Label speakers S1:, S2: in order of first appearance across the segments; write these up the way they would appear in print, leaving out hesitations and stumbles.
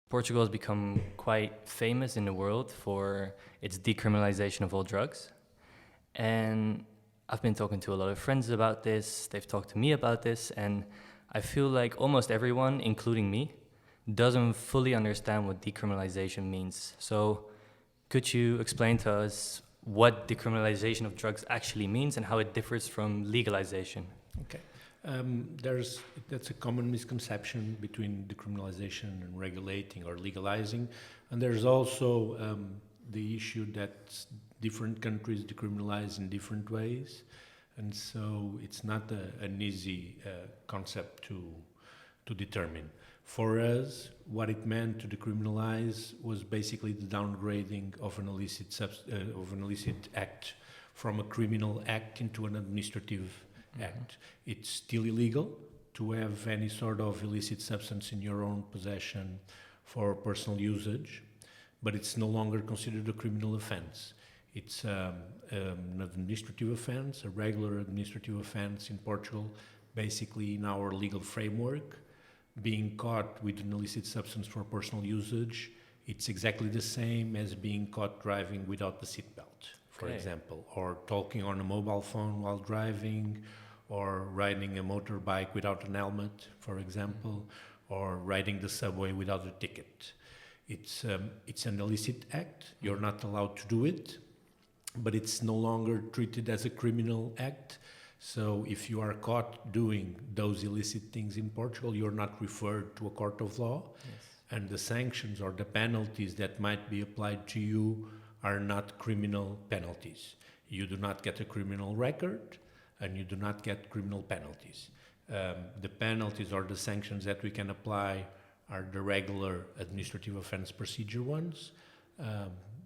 S1: Portugal has become quite famous in the world for its decriminalization of all drugs. And I've been talking to a lot of friends about this, they've talked to me about this, and I feel like almost everyone, including me, doesn't fully understand what decriminalization means. So could you explain to us what decriminalization of drugs actually means and how it differs from legalization?
S2: Okay. That's a common misconception between decriminalization and regulating or legalizing. And there's also the issue that different countries decriminalize in different ways. And so it's not an easy concept to determine. For us, what it meant to decriminalize was basically the downgrading of an illicit act from a criminal act into an administrative act. It's still illegal to have any sort of illicit substance in your own possession for personal usage, but it's no longer considered a criminal offense. It's an administrative offense, a regular administrative offense in Portugal, basically in our legal framework. Being caught with an illicit substance for personal usage, it's exactly the same as being caught driving without the seatbelt, for example, or talking on a mobile phone while driving, or riding a motorbike without an helmet, for example, or riding the subway without a ticket. It's an illicit act. You're not allowed to do it, but it's no longer treated as a criminal act. So if you are caught doing those illicit things in Portugal, you're not referred to a court of law.
S1: Yes.
S2: And the sanctions or the penalties that might be applied to you are not criminal penalties. You do not get a criminal record, and you do not get criminal penalties. The penalties or the sanctions that we can apply are the regular administrative offense procedure ones,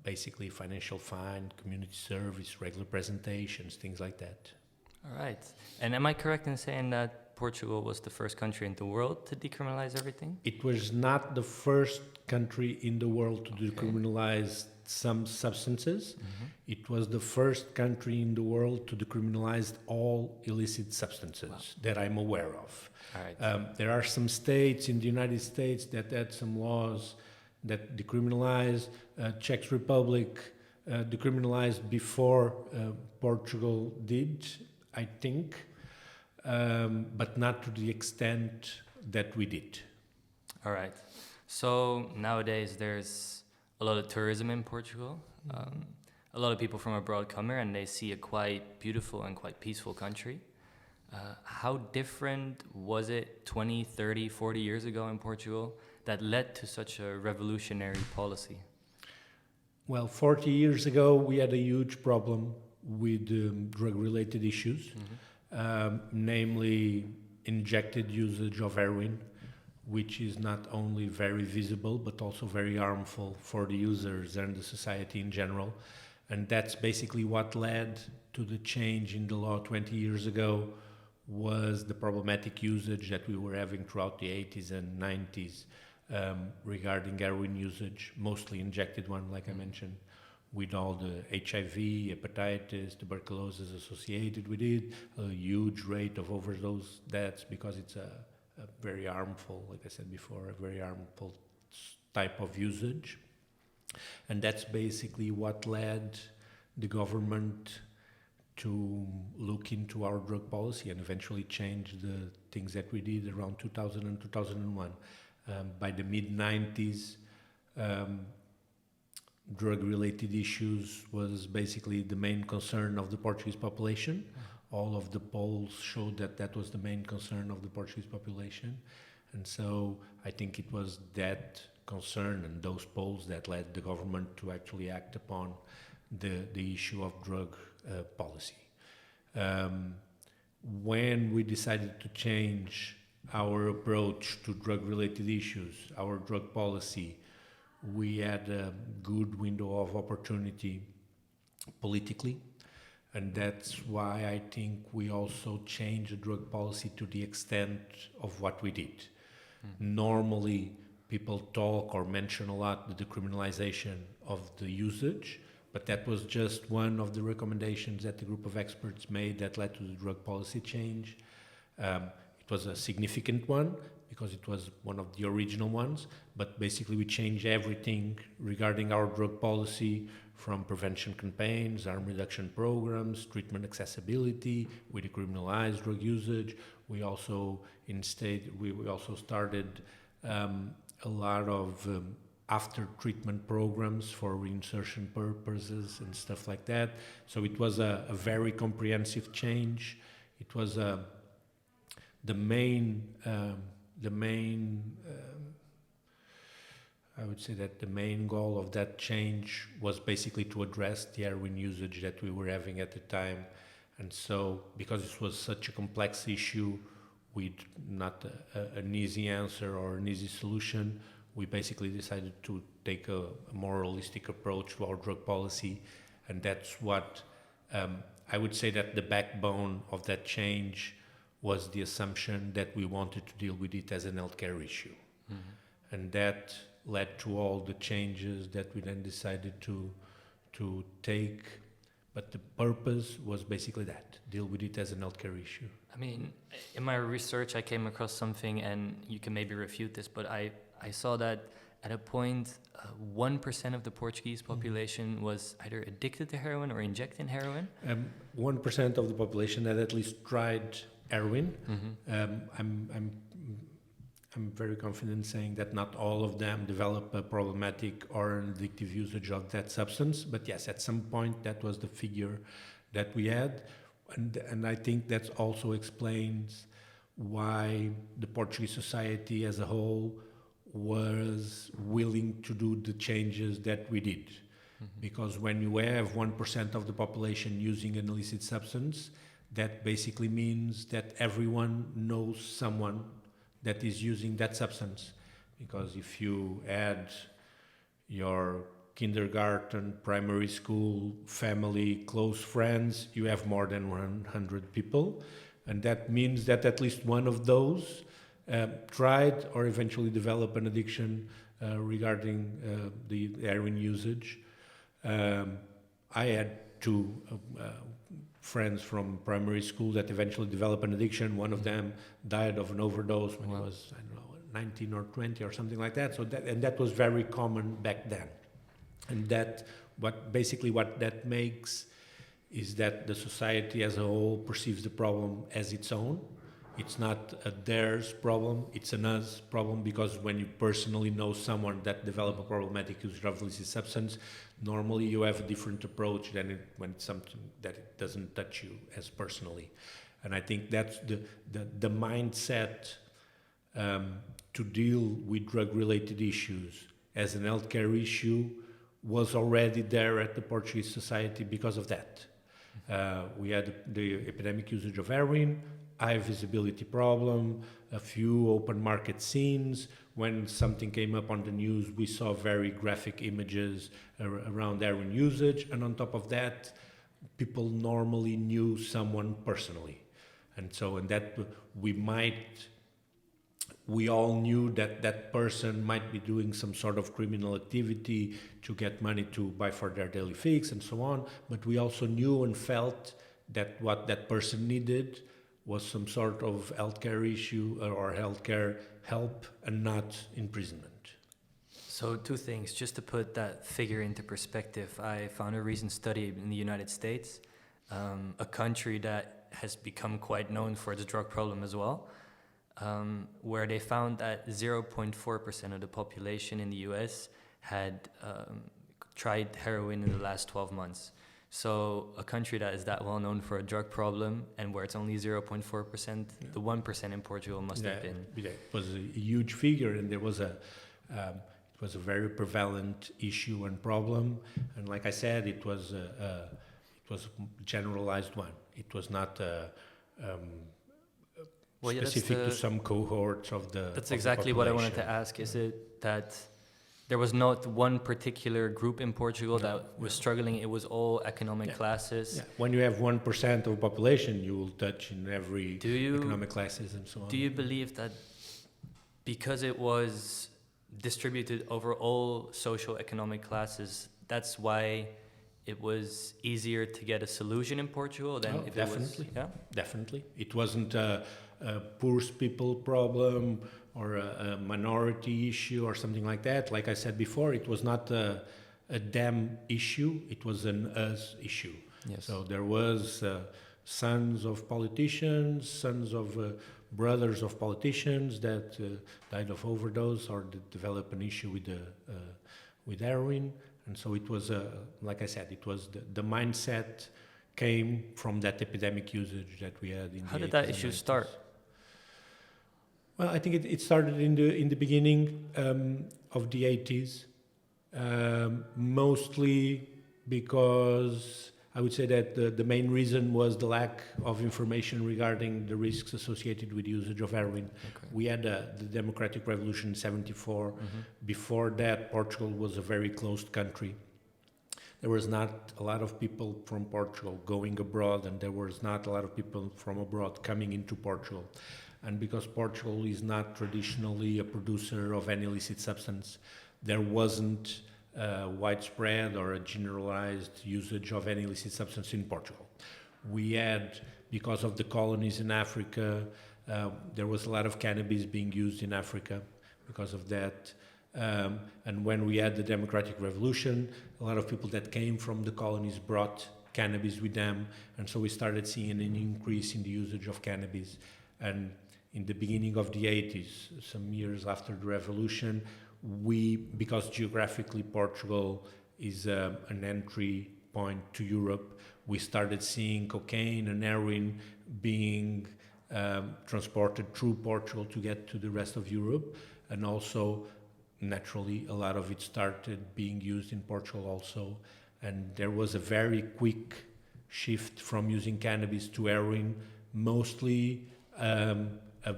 S2: basically financial fine, community service, regular presentations, things like that.
S1: All right. And am I correct in saying that Portugal was the first country in the world to decriminalize everything?
S2: It was not the first country in the world to decriminalize some substances. It was the first country in the world to decriminalize all illicit substances that I'm aware of.
S1: All right.
S2: There are some states in the United States that had some laws that decriminalize. Czech Republic decriminalized before Portugal did, I think, but not to the extent that we did.
S1: All right. So nowadays there's a lot of tourism in Portugal. A lot of people from abroad come here and they see a quite beautiful and quite peaceful country. How different was it 20, 30, 40 years ago in Portugal that led to such a revolutionary policy?
S2: Well, 40 years ago, we had a huge problem with drug-related issues, namely injected usage of heroin, which is not only very visible, but also very harmful for the users and the society in general. And that's basically what led to the change in the law 20 years ago, was the problematic usage that we were having throughout the 80s and 90s regarding heroin usage, mostly injected one, like I mentioned, with all the HIV, hepatitis, tuberculosis associated with it, a huge rate of overdose deaths because it's a very harmful, like I said before, a very harmful type of usage. And that's basically what led the government to look into our drug policy and eventually change the things that we did around 2000 and 2001. By the mid-90s, drug-related issues was basically the main concern of the Portuguese population. All of the polls showed that that was the main concern of the Portuguese population. And so I think it was that concern and those polls that led the government to actually act upon the issue of drug policy. When we decided to change our approach to drug-related issues, our drug policy, we had a good window of opportunity politically, and that's why I think we also changed the drug policy to the extent of what we did. Normally, people talk or mention a lot the decriminalization of the usage, but that was just one of the recommendations that the group of experts made that led to the drug policy change. It was a significant one because it was one of the original ones. But basically, we changed everything regarding our drug policy, from prevention campaigns, harm reduction programs, treatment accessibility. We decriminalized drug usage. We also we also started a lot of after treatment programs for reinsertion purposes and stuff like that. So it was a very comprehensive change. It was the main I would say that the main goal of that change was basically to address the heroin usage that we were having at the time. And so, because it was such a complex issue with not an easy answer or an easy solution, we basically decided to take a more holistic approach to our drug policy. And that's what I would say that the backbone of that change was the assumption that we wanted to deal with it as an healthcare issue. Mm-hmm. And that led to all the changes that we then decided to take. But the purpose was basically that, deal with it as an healthcare issue.
S1: I mean, in my research, I came across something, and you can maybe refute this, but I saw that at a point, 1% of the Portuguese population was either addicted to heroin or injecting heroin.
S2: 1% of the population had at least tried heroin. Mm-hmm. I'm very confident in saying that not all of them develop a problematic or an addictive usage of that substance. But yes, at some point, that was the figure that we had. And I think that also explains why the Portuguese society as a whole was willing to do the changes that we did. Mm-hmm. Because when you have 1% of the population using an illicit substance, that basically means that everyone knows someone that is using that substance. Because if you add your kindergarten, primary school, family, close friends, you have more than 100 people. And that means that at least one of those tried or eventually developed an addiction regarding the heroin usage. I had two friends from primary school that eventually developed an addiction. One of them died of an overdose when he was, 19 or 20 or something like that. So that was very common back then. And what that makes is that the society as a whole perceives the problem as its own. It's not a theirs problem, it's an us problem, because when you personally know someone that developed a problematic use of illicit substance, normally you have a different approach than when it's something that it doesn't touch you as personally. And I think that's the mindset to deal with drug-related issues as an healthcare issue was already there at the Portuguese society because of that. We had the epidemic usage of heroin, high visibility problem, a few open market scenes. When something came up on the news, we saw very graphic images around heroin usage. And on top of that, people normally knew someone personally. And that we all knew that person might be doing some sort of criminal activity to get money to buy for their daily fix and so on. But we also knew and felt that what that person needed was some sort of healthcare issue or healthcare help and not imprisonment.
S1: So two things, just to put that figure into perspective. I found a recent study in the United States, a country that has become quite known for its drug problem as well, where they found that 0.4% of the population in the US had tried heroin in the last 12 months. So a country that is that well known for a drug problem and where it's only 0.4%, the 1% in Portugal must have been.
S2: Yeah, it was a huge figure, and there was it was a very prevalent issue and problem. And like I said, it was a generalized one. It was not specific to some cohorts of the.
S1: That's exactly what I wanted to ask. Is it that there was not one particular group in Portugal that was struggling? It was all economic classes. Yeah.
S2: When you have 1% of the population, you will touch in every economic classes and so on.
S1: Do you believe that because it was distributed over all socio-economic classes, that's why it was easier to get a solution in Portugal than if
S2: definitely.
S1: It was? Yeah?
S2: Definitely. It wasn't a poor people problem or a minority issue or something like that. Like I said before, it was not a them issue, it was an us issue.
S1: Yes.
S2: So there was sons of politicians, sons of brothers of politicians that died of overdose or developed an issue with heroin. And so it was, like I said, it was the mindset came from that epidemic usage that we had in
S1: How
S2: the
S1: did that
S2: 80s and
S1: issue
S2: 90s.
S1: start?
S2: Well, I think it started in the beginning of the 80s, mostly because I would say that the main reason was the lack of information regarding the risks associated with usage of heroin.
S1: Okay.
S2: We had the Democratic Revolution in '74. Before that, Portugal was a very closed country. There was not a lot of people from Portugal going abroad, and there was not a lot of people from abroad coming into Portugal. And because Portugal is not traditionally a producer of any illicit substance, there wasn't widespread or a generalized usage of any illicit substance in Portugal. We had, because of the colonies in Africa, there was a lot of cannabis being used in Africa because of that. And when we had the Democratic Revolution, a lot of people that came from the colonies brought cannabis with them, and so we started seeing an increase in the usage of cannabis. And in the beginning of the 80s, some years after the revolution, because geographically Portugal is an entry point to Europe, we started seeing cocaine and heroin being transported through Portugal to get to the rest of Europe, and also naturally a lot of it started being used in Portugal also, and there was a very quick shift from using cannabis to heroin, mostly a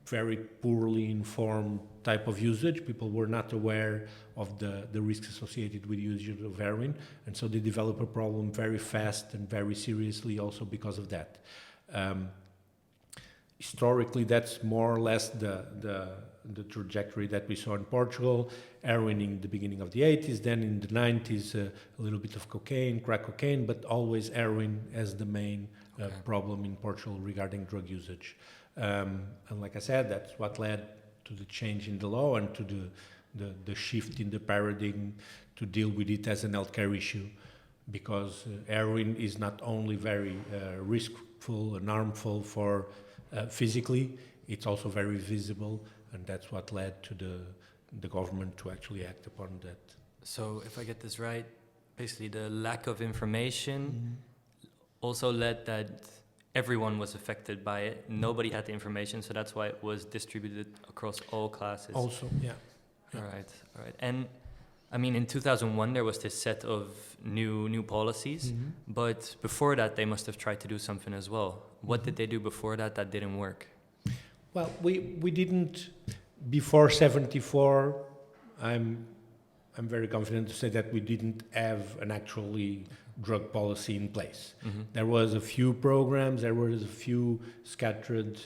S2: very poorly informed type of usage. People were not aware of the risks associated with usage of heroin, and so they develop a problem very fast and very seriously also because of that. Historically, that's more or less the trajectory that we saw in Portugal. Heroin in the beginning of the 80s, then in the 90s, a little bit of cocaine, crack cocaine, but always heroin as the main problem in Portugal regarding drug usage. And like I said, that's what led to the change in the law and to the shift in the paradigm to deal with it as an healthcare issue, because heroin is not only very riskful and harmful for physically, it's also very visible, and that's what led to the government to actually act upon that.
S1: So if I get this right, basically the lack of information also led that everyone was affected by it. Nobody had the information, so that's why it was distributed across all classes.
S2: Also, yeah.
S1: All right. And I mean, in 2001, there was this set of new policies, but before that, they must have tried to do something as well. What did they do before that didn't work?
S2: Well, we didn't, before 74, I'm very confident to say that we didn't have an actually drug policy in place. There was a few programs, there was a few scattered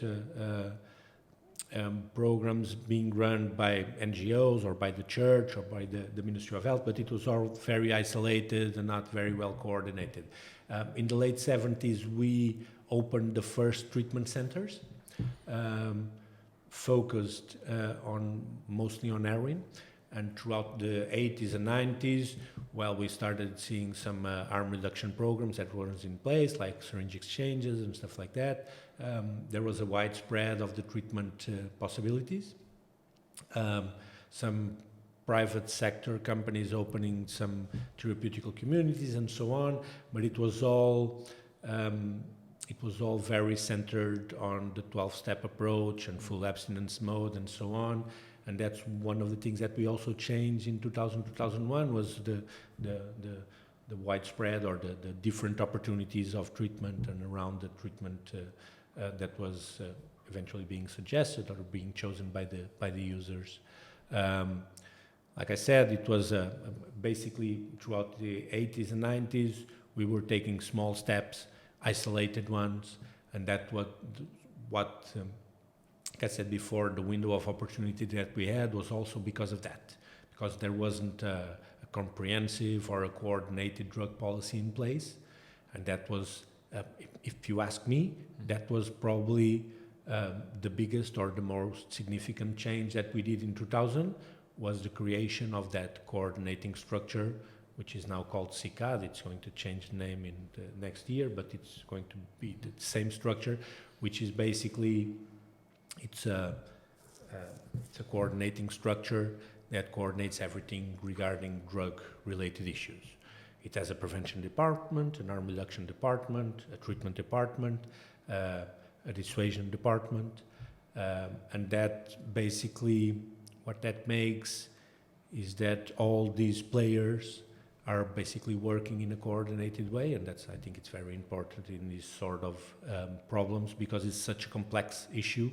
S2: programs being run by NGOs or by the church or by the Ministry of Health, but it was all very isolated and not very well coordinated. In the late 70s, we opened the first treatment centers, focused mostly on heroin. And throughout the 80s and 90s, we started seeing some harm reduction programs that were in place, like syringe exchanges and stuff like that. There was a widespread of the treatment possibilities. Some private sector companies opening some therapeutical communities and so on, but it was all very centered on the 12-step approach and full abstinence mode and so on. And that's one of the things that we also changed in 2001 was the widespread or the different opportunities of treatment and around the treatment that was eventually being suggested or being chosen by the users. Like I said, it was basically throughout the 80s and 90s, we were taking small steps, isolated ones, and that like I said before, the window of opportunity that we had was also because of that, because there wasn't a comprehensive or a coordinated drug policy in place, and that was, if you ask me, that was probably The biggest or the most significant change that we did in 2000 was the creation of that coordinating structure, which is now called CICAD. It's going to change the name in the next year, but it's going to be the same structure, which is basically, it's a coordinating structure that coordinates everything regarding drug-related issues. It has a prevention department, an harm reduction department, a treatment department, a dissuasion department, and that basically, what that makes is that all these players are basically working in a coordinated way, and that's, I think it's very important in these sort of problems, because it's such a complex issue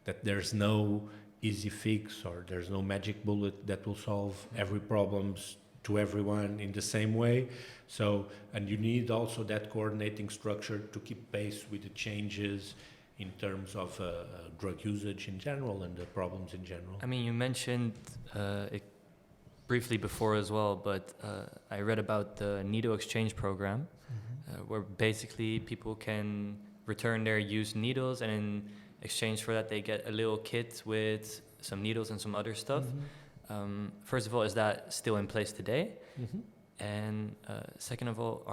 S2: that there's no easy fix or there's no magic bullet that will solve every problems to everyone in the same way. So, and you need also that coordinating structure to keep pace with the changes in terms of drug usage in general and the problems in general.
S1: I mean, you mentioned it briefly before as well, but I read about the needle exchange program, where basically people can return their used needles, and in exchange for that they get a little kit with some needles and some other stuff. First of all, is that still in place today? And second of all,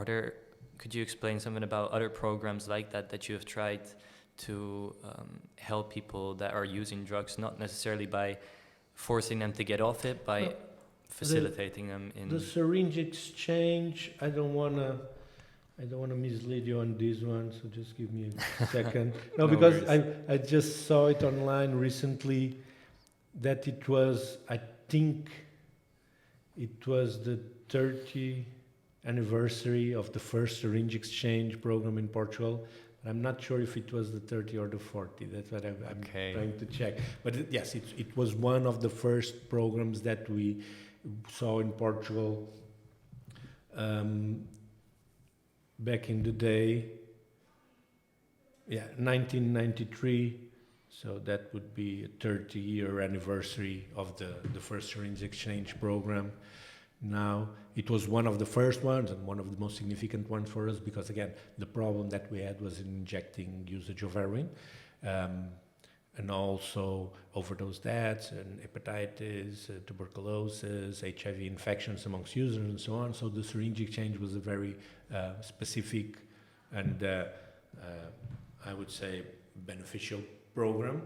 S1: could you explain something about other programs like that you have tried to help people that are using drugs, not necessarily by forcing them to get off it, by facilitating them in...
S2: The syringe exchange, I don't want to mislead you on this one, so just give me a second. No, because I just saw it online recently that it was, I think it was the 30th anniversary of the first syringe exchange program in Portugal. I'm not sure if it was the 30 or the 40. That's what I'm trying to check. But yes, it was one of the first programs that we saw in Portugal back in the day. Yeah, 1993. So that would be a 30-year anniversary of the first syringe exchange program. Now, it was one of the first ones and one of the most significant ones for us because, again, the problem that we had was in injecting usage of heroin and also overdose deaths and hepatitis, tuberculosis, HIV infections amongst users and so on. So the syringe exchange was a very specific and, I would say, beneficial program.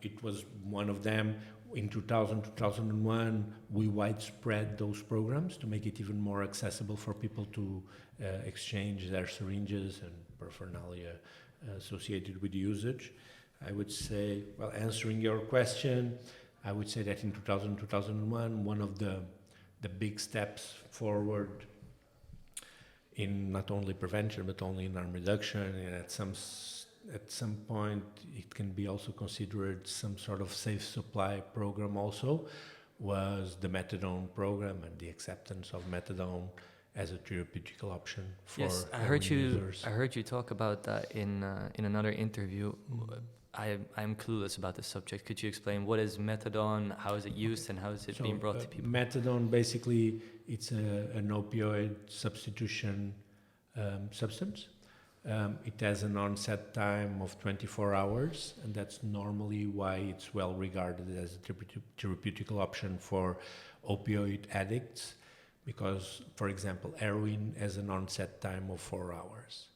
S2: It was one of them. In 2000, 2001, we widespread those programs to make it even more accessible for people to exchange their syringes and paraphernalia associated with usage. I would say, well, answering your question, I would say that in 2000, 2001, one of the big steps forward in not only prevention, but only in harm reduction, and at some point it can be also considered some sort of safe supply program also, was the methadone program and the acceptance of methadone as a therapeutic option for
S1: users. I heard you talk about that in another interview. I'm clueless about the subject. Could you explain what is methadone, how is it used, and how is it being brought to people?
S2: Methadone, basically, it's an opioid substitution substance. It has an onset time of 24 hours, and that's normally why it's well regarded as a therapeutic option for opioid addicts, because, for example, heroin has an onset time of 4 hours,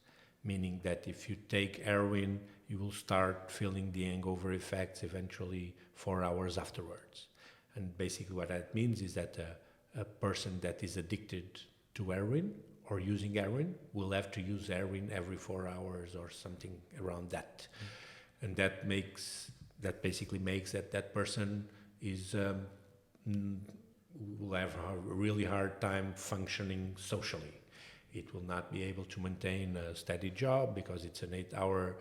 S2: meaning that if you take heroin, you will start feeling the hangover effects eventually 4 hours afterwards. And basically what that means is that a person that is addicted to heroin or using heroin will have to use heroin every 4 hours or something around that. And that basically makes that person will have a really hard time functioning socially. It will not be able to maintain a steady job because it's an 8-hour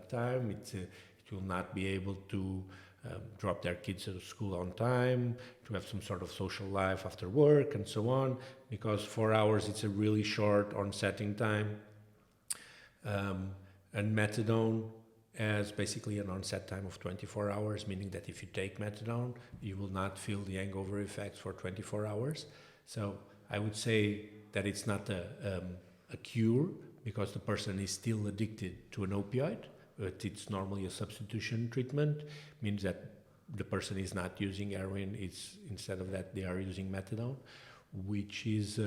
S2: time. It will not be able to drop their kids to school on time, to have some sort of social life after work and so on, because 4 hours, it's a really short onsetting time. And methadone has basically an onset time of 24 hours, meaning that if you take methadone, you will not feel the hangover effects for 24 hours. So I would say that it's not a cure, because the person is still addicted to an opioid, it's normally a substitution treatment, means that the person is not using heroin, it's instead of that they are using methadone, which is,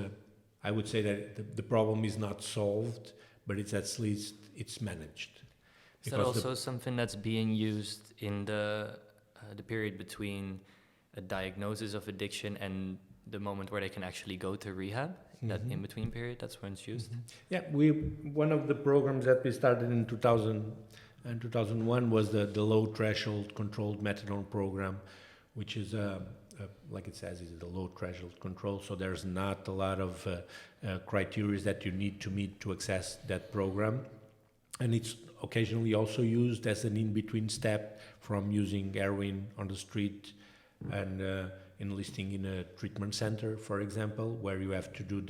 S2: I would say that the problem is not solved, but it's at least it's managed.
S1: Is that also something that's being used in the period between a diagnosis of addiction and the moment where they can actually go to rehab? That in between period, that's when it's used?
S2: Yeah, one of the programs that we started in 2000 and 2001 was the low threshold controlled methadone program, which is like it says, is the low threshold control. So there's not a lot of criteria that you need to meet to access that program, and it's occasionally also used as an in-between step from using heroin on the street and enlisting in a treatment center, for example, where you have to do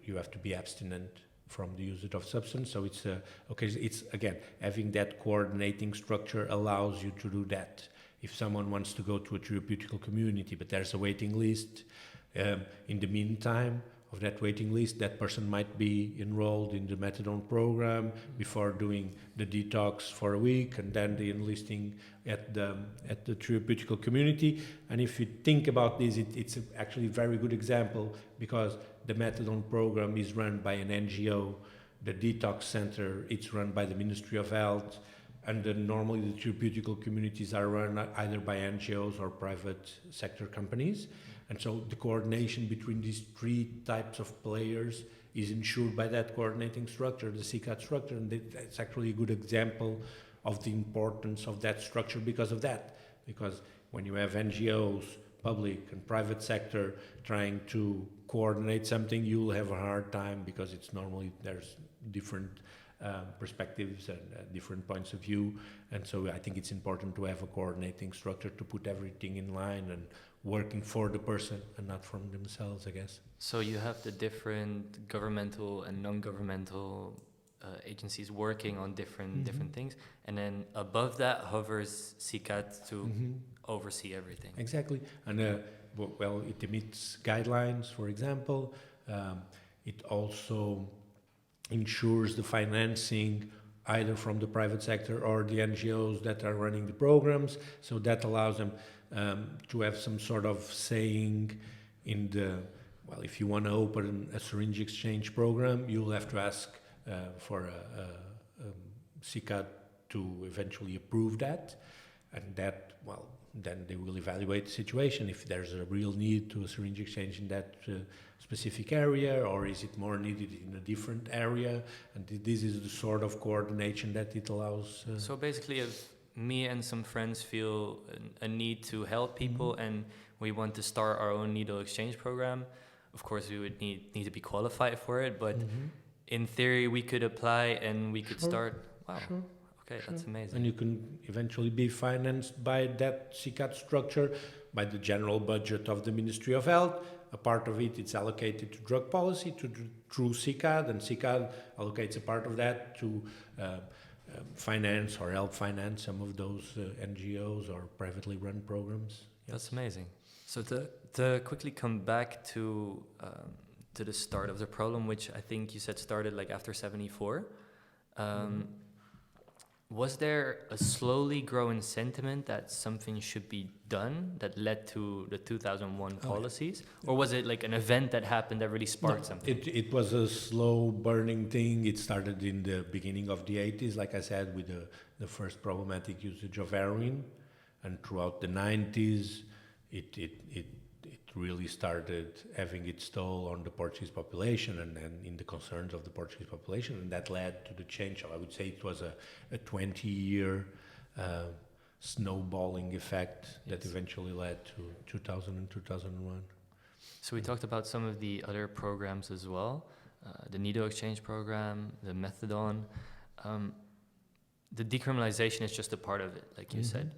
S2: you have to be abstinent from the usage of substance. So it's it's again, having that coordinating structure allows you to do that. If someone wants to go to a therapeutical community, but there's a waiting list, in the meantime of that waiting list, that person might be enrolled in the methadone program before doing the detox for a week, and then the enlisting at the therapeutical community. And if you think about this, it's actually a very good example, because the methadone program is run by an NGO, the detox center, it's run by the Ministry of Health, and normally the therapeutical communities are run either by NGOs or private sector companies. And so the coordination between these three types of players is ensured by that coordinating structure, the CCAT structure, and it's actually a good example of the importance of that structure because of that. Because when you have NGOs, public and private sector trying to coordinate something, you'll have a hard time, because it's normally there's different perspectives and different points of view. And so I think it's important to have a coordinating structure to put everything in line and working for the person and not from themselves, I guess.
S1: So you have the different governmental and non-governmental agencies working on different things, and then above that hovers CCAT to oversee everything.
S2: Exactly. And it emits guidelines, for example. It also ensures the financing either from the private sector or the NGOs that are running the programs. So that allows them to have some sort of saying in the, if you want to open a syringe exchange program, you'll have to ask for a CCAT to eventually approve that. And that, then they will evaluate the situation, if there's a real need to a syringe exchange in that specific area, or is it more needed in a different area. And this is the sort of coordination that it allows.
S1: So basically, if me and some friends feel a need to help people and we want to start our own needle exchange program, of course we would need to be qualified for it, but in theory we could apply and we could start. Wow.
S2: Sure.
S1: Okay, that's amazing.
S2: And you can eventually be financed by that CCAT structure, by the general budget of the Ministry of Health. A part of it is allocated to drug policy through CCAT, and CCAT allocates a part of that to finance or help finance some of those NGOs or privately run programs. Yes.
S1: That's amazing. So to quickly come back to the start of the problem, which I think you said started like after 74. Was there a slowly growing sentiment that something should be done that led to the 2001 policies? Or was it like an event that happened that really sparked something?
S2: It was a slow burning thing. It started in the beginning of the 80s, like I said, with the first problematic usage of heroin. And throughout the 90s, it really started having its toll on the Portuguese population and in the concerns of the Portuguese population, and that led to the change. I would say it was a 20-year snowballing effect that eventually led to 2000 and 2001.
S1: So we talked about some of the other programs as well, the needle exchange program, the methadone. The decriminalization is just a part of it, like you said.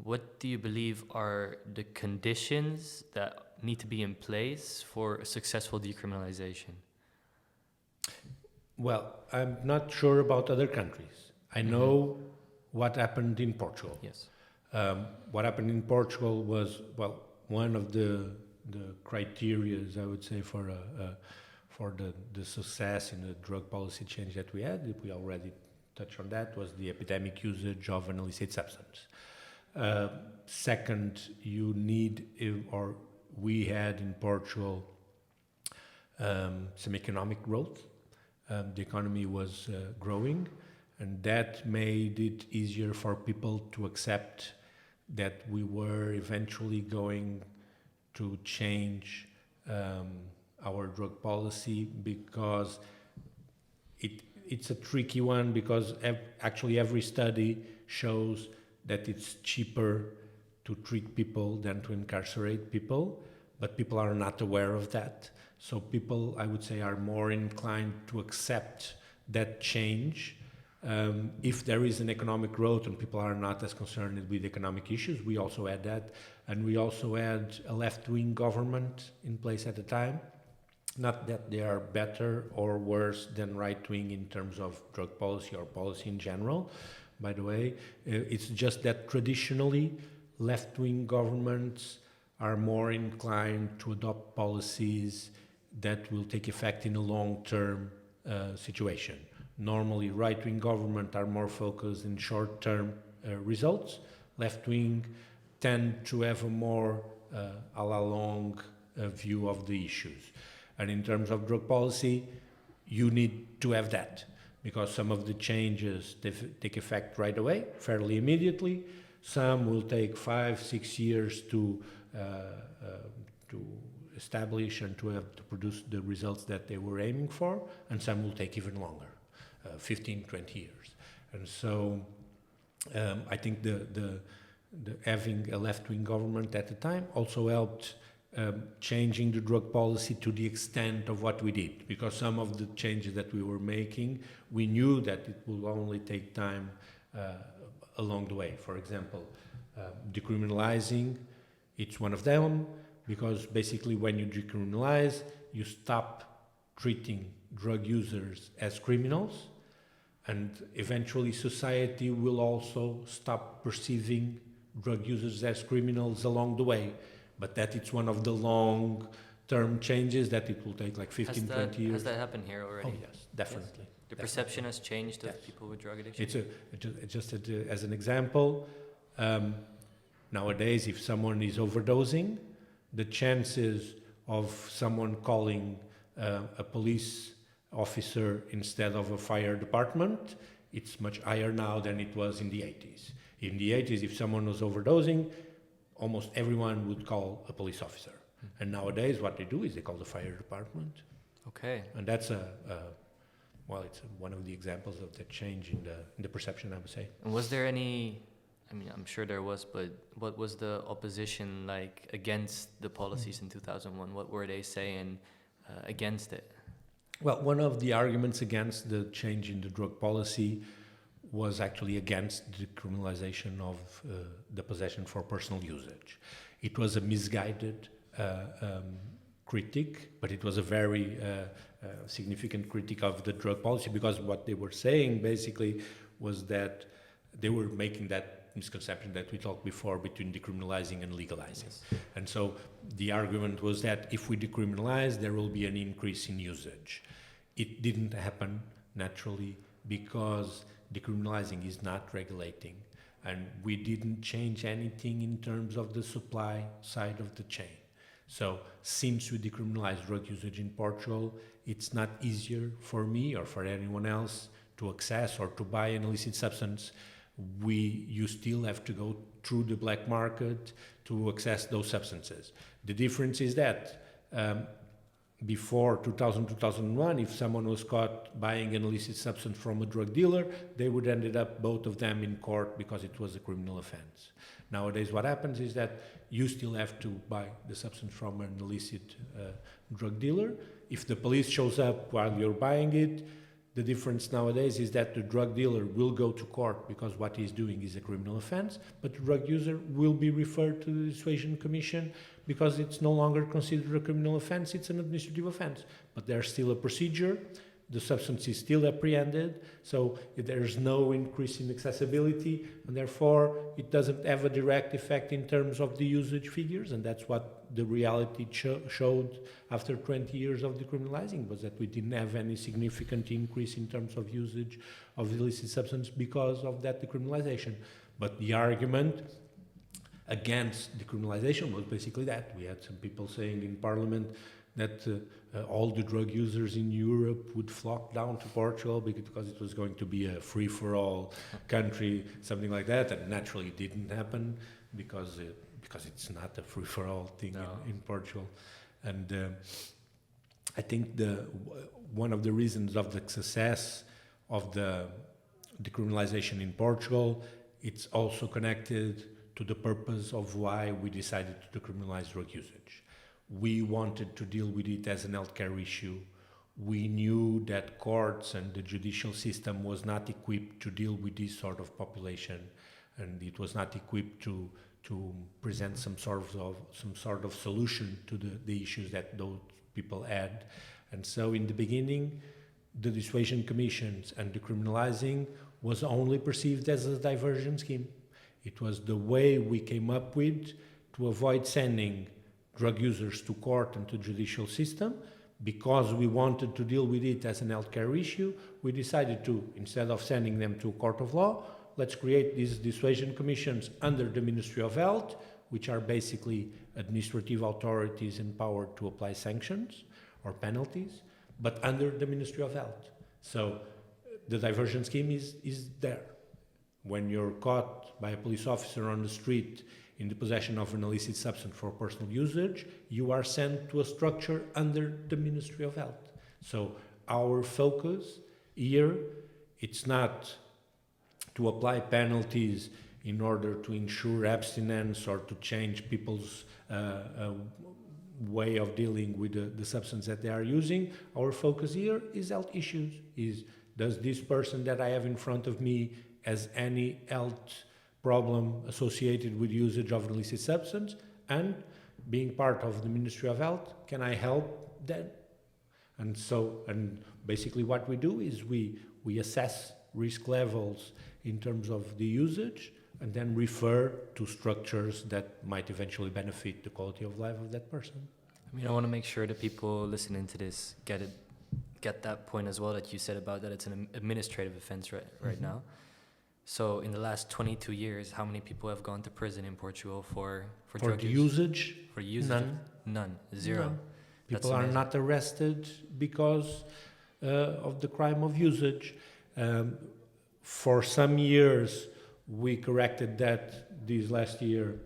S1: What do you believe are the conditions that need to be in place for a successful decriminalization?
S2: Well, I'm not sure about other countries. I know what happened in Portugal.
S1: Yes.
S2: What happened in Portugal was, one of the criterias, I would say, for for the success in the drug policy change that we had, we already touched on that, was the epidemic usage of an illicit substance. Second, you need, or we had in Portugal, some economic growth. The economy was growing, and that made it easier for people to accept that we were eventually going to change our drug policy, because it's a tricky one, because actually every study shows that it's cheaper to treat people than to incarcerate people, but people are not aware of that. So people, I would say, are more inclined to accept that change. If there is an economic growth and people are not as concerned with economic issues, we also had that. And we also had a left-wing government in place at the time. Not that they are better or worse than right-wing in terms of drug policy or policy in general, by the way. It's just that traditionally, left-wing governments are more inclined to adopt policies that will take effect in a long-term situation. Normally, right-wing governments are more focused in short-term results. Left-wing tend to have a more a la longue view of the issues. And in terms of drug policy, you need to have that, because some of the changes take effect right away, fairly immediately. Some will take 5-6 years to establish and to produce the results that they were aiming for, and some will take even longer, 15-20 years. And so I think the having a left-wing government at the time also helped changing the drug policy to the extent of what we did, because some of the changes that we were making, we knew that it will only take time along the way. For example, decriminalizing, it's one of them, because basically when you decriminalize, you stop treating drug users as criminals, and eventually society will also stop perceiving drug users as criminals along the way. But that it's one of the long-term changes that it will take like 15-20 years.
S1: Has that happened here already?
S2: Oh yes, definitely.
S1: Yes. The perception has changed of people with drug addiction?
S2: It's just as an example, nowadays if someone is overdosing, the chances of someone calling a police officer instead of a fire department, it's much higher now than it was in the 80s. In the 80s, if someone was overdosing, almost everyone would call a police officer. And nowadays what they do is they call the fire department.
S1: Okay.
S2: And that's it's one of the examples of the change in the perception, I would say.
S1: And was there any, I mean, I'm sure there was, but what was the opposition like against the policies in 2001? What were they saying against it?
S2: Well, one of the arguments against the change in the drug policy was actually against the criminalization of the possession for personal usage. It was a misguided critique, but it was a very significant critique of the drug policy, because what they were saying basically was that they were making that misconception that we talked before between decriminalizing and legalizing. Yes. And so the argument was that if we decriminalize, there will be an increase in usage. It didn't happen naturally, because decriminalizing is not regulating, and we didn't change anything in terms of the supply side of the chain. So since we decriminalized drug usage in Portugal, it's not easier for me or for anyone else to access or to buy an illicit substance. You still have to go through the black market to access those substances. The difference is that before 2001, if someone was caught buying an illicit substance from a drug dealer, they would ended up both of them in court because it was a criminal offense. Nowadays, what happens is that you still have to buy the substance from an illicit drug dealer. If the police shows up while you're buying it, the difference nowadays is that the drug dealer will go to court because what he's doing is a criminal offense, but the drug user will be referred to the Dissuasion Commission because it's no longer considered a criminal offense, it's an administrative offense. But there's still a procedure the substance is still apprehended, so there's no increase in accessibility, and therefore it doesn't have a direct effect in terms of the usage figures, and that's what the reality showed after 20 years of decriminalizing, was that we didn't have any significant increase in terms of usage of illicit substance because of that decriminalization. But the argument against decriminalization was basically that. We had some people saying in Parliament that all the drug users in Europe would flock down to Portugal because it was going to be a free-for-all country, something like that, and naturally it didn't happen because it's not a free-for-all thing in Portugal. And I think one of the reasons of the success of the decriminalization in Portugal, it's also connected to the purpose of why we decided to decriminalize drug usage. We wanted to deal with it as an healthcare issue. We knew that courts and the judicial system was not equipped to deal with this sort of population, and it was not equipped to present some sort of solution to the issues that those people had. And so in the beginning, the dissuasion commissions and decriminalizing was only perceived as a diversion scheme. It was the way we came up with to avoid sending drug users to court and to judicial system. Because we wanted to deal with it as an healthcare issue, we decided to, instead of sending them to a court of law, let's create these dissuasion commissions under the Ministry of Health, which are basically administrative authorities empowered to apply sanctions or penalties, but under the Ministry of Health. So the diversion scheme is there. When you're caught by a police officer on the street in the possession of an illicit substance for personal usage, you are sent to a structure under the Ministry of Health. So our focus here, it's not to apply penalties in order to ensure abstinence or to change people's way of dealing with the substance that they are using. Our focus here is health issues. Does this person that I have in front of me has any health problem associated with usage of illicit substance? And being part of the Ministry of Health, can I help them? And basically what we do is we assess risk levels in terms of the usage and then refer to structures that might eventually benefit the quality of life of that person.
S1: I mean, I want to make sure that people listening to this get that point as well that you said about that it's an administrative offense right now. So in the last 22 years, how many people have gone to prison in Portugal for drug
S2: usage?
S1: For usage? None. Zero.
S2: None. People are not arrested because of the crime of usage. For some years, we corrected that this last year.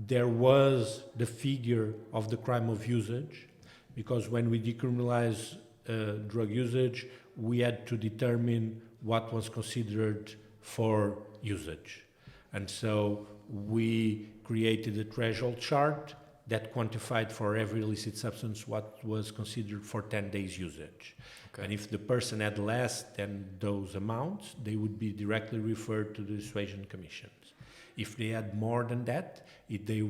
S2: There was the figure of the crime of usage, because when we decriminalize drug usage, we had to determine what was considered for usage. And so we created a threshold chart that quantified for every illicit substance what was considered for 10 days usage. Okay. And if the person had less than those amounts, they would be directly referred to the dissuasion commissions. If they had more than that, they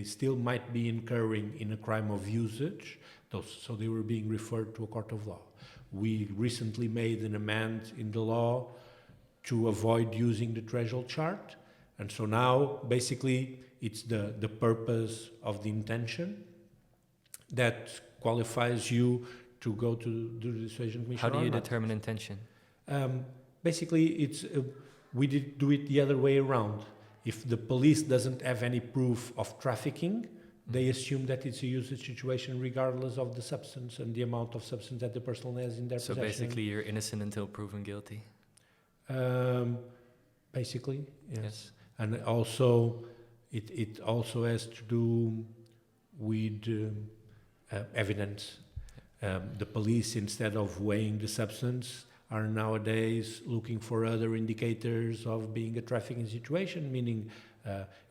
S2: still might be incurring in a crime of usage, so they were being referred to a court of law. We recently made an amendment in the law to avoid using the threshold chart. And so now, basically, it's the purpose of the intention that qualifies you to go to the Dissuasion Commission.
S1: How do you determine intention?
S2: Basically, we did do it the other way around. If the police doesn't have any proof of trafficking, they assume that it's a usage situation regardless of the substance and the amount of substance that the person has in their possession.
S1: So basically, you're innocent until proven guilty?
S2: Basically, yes. And also, it also has to do with evidence. The police, instead of weighing the substance, are nowadays looking for other indicators of being a trafficking situation, meaning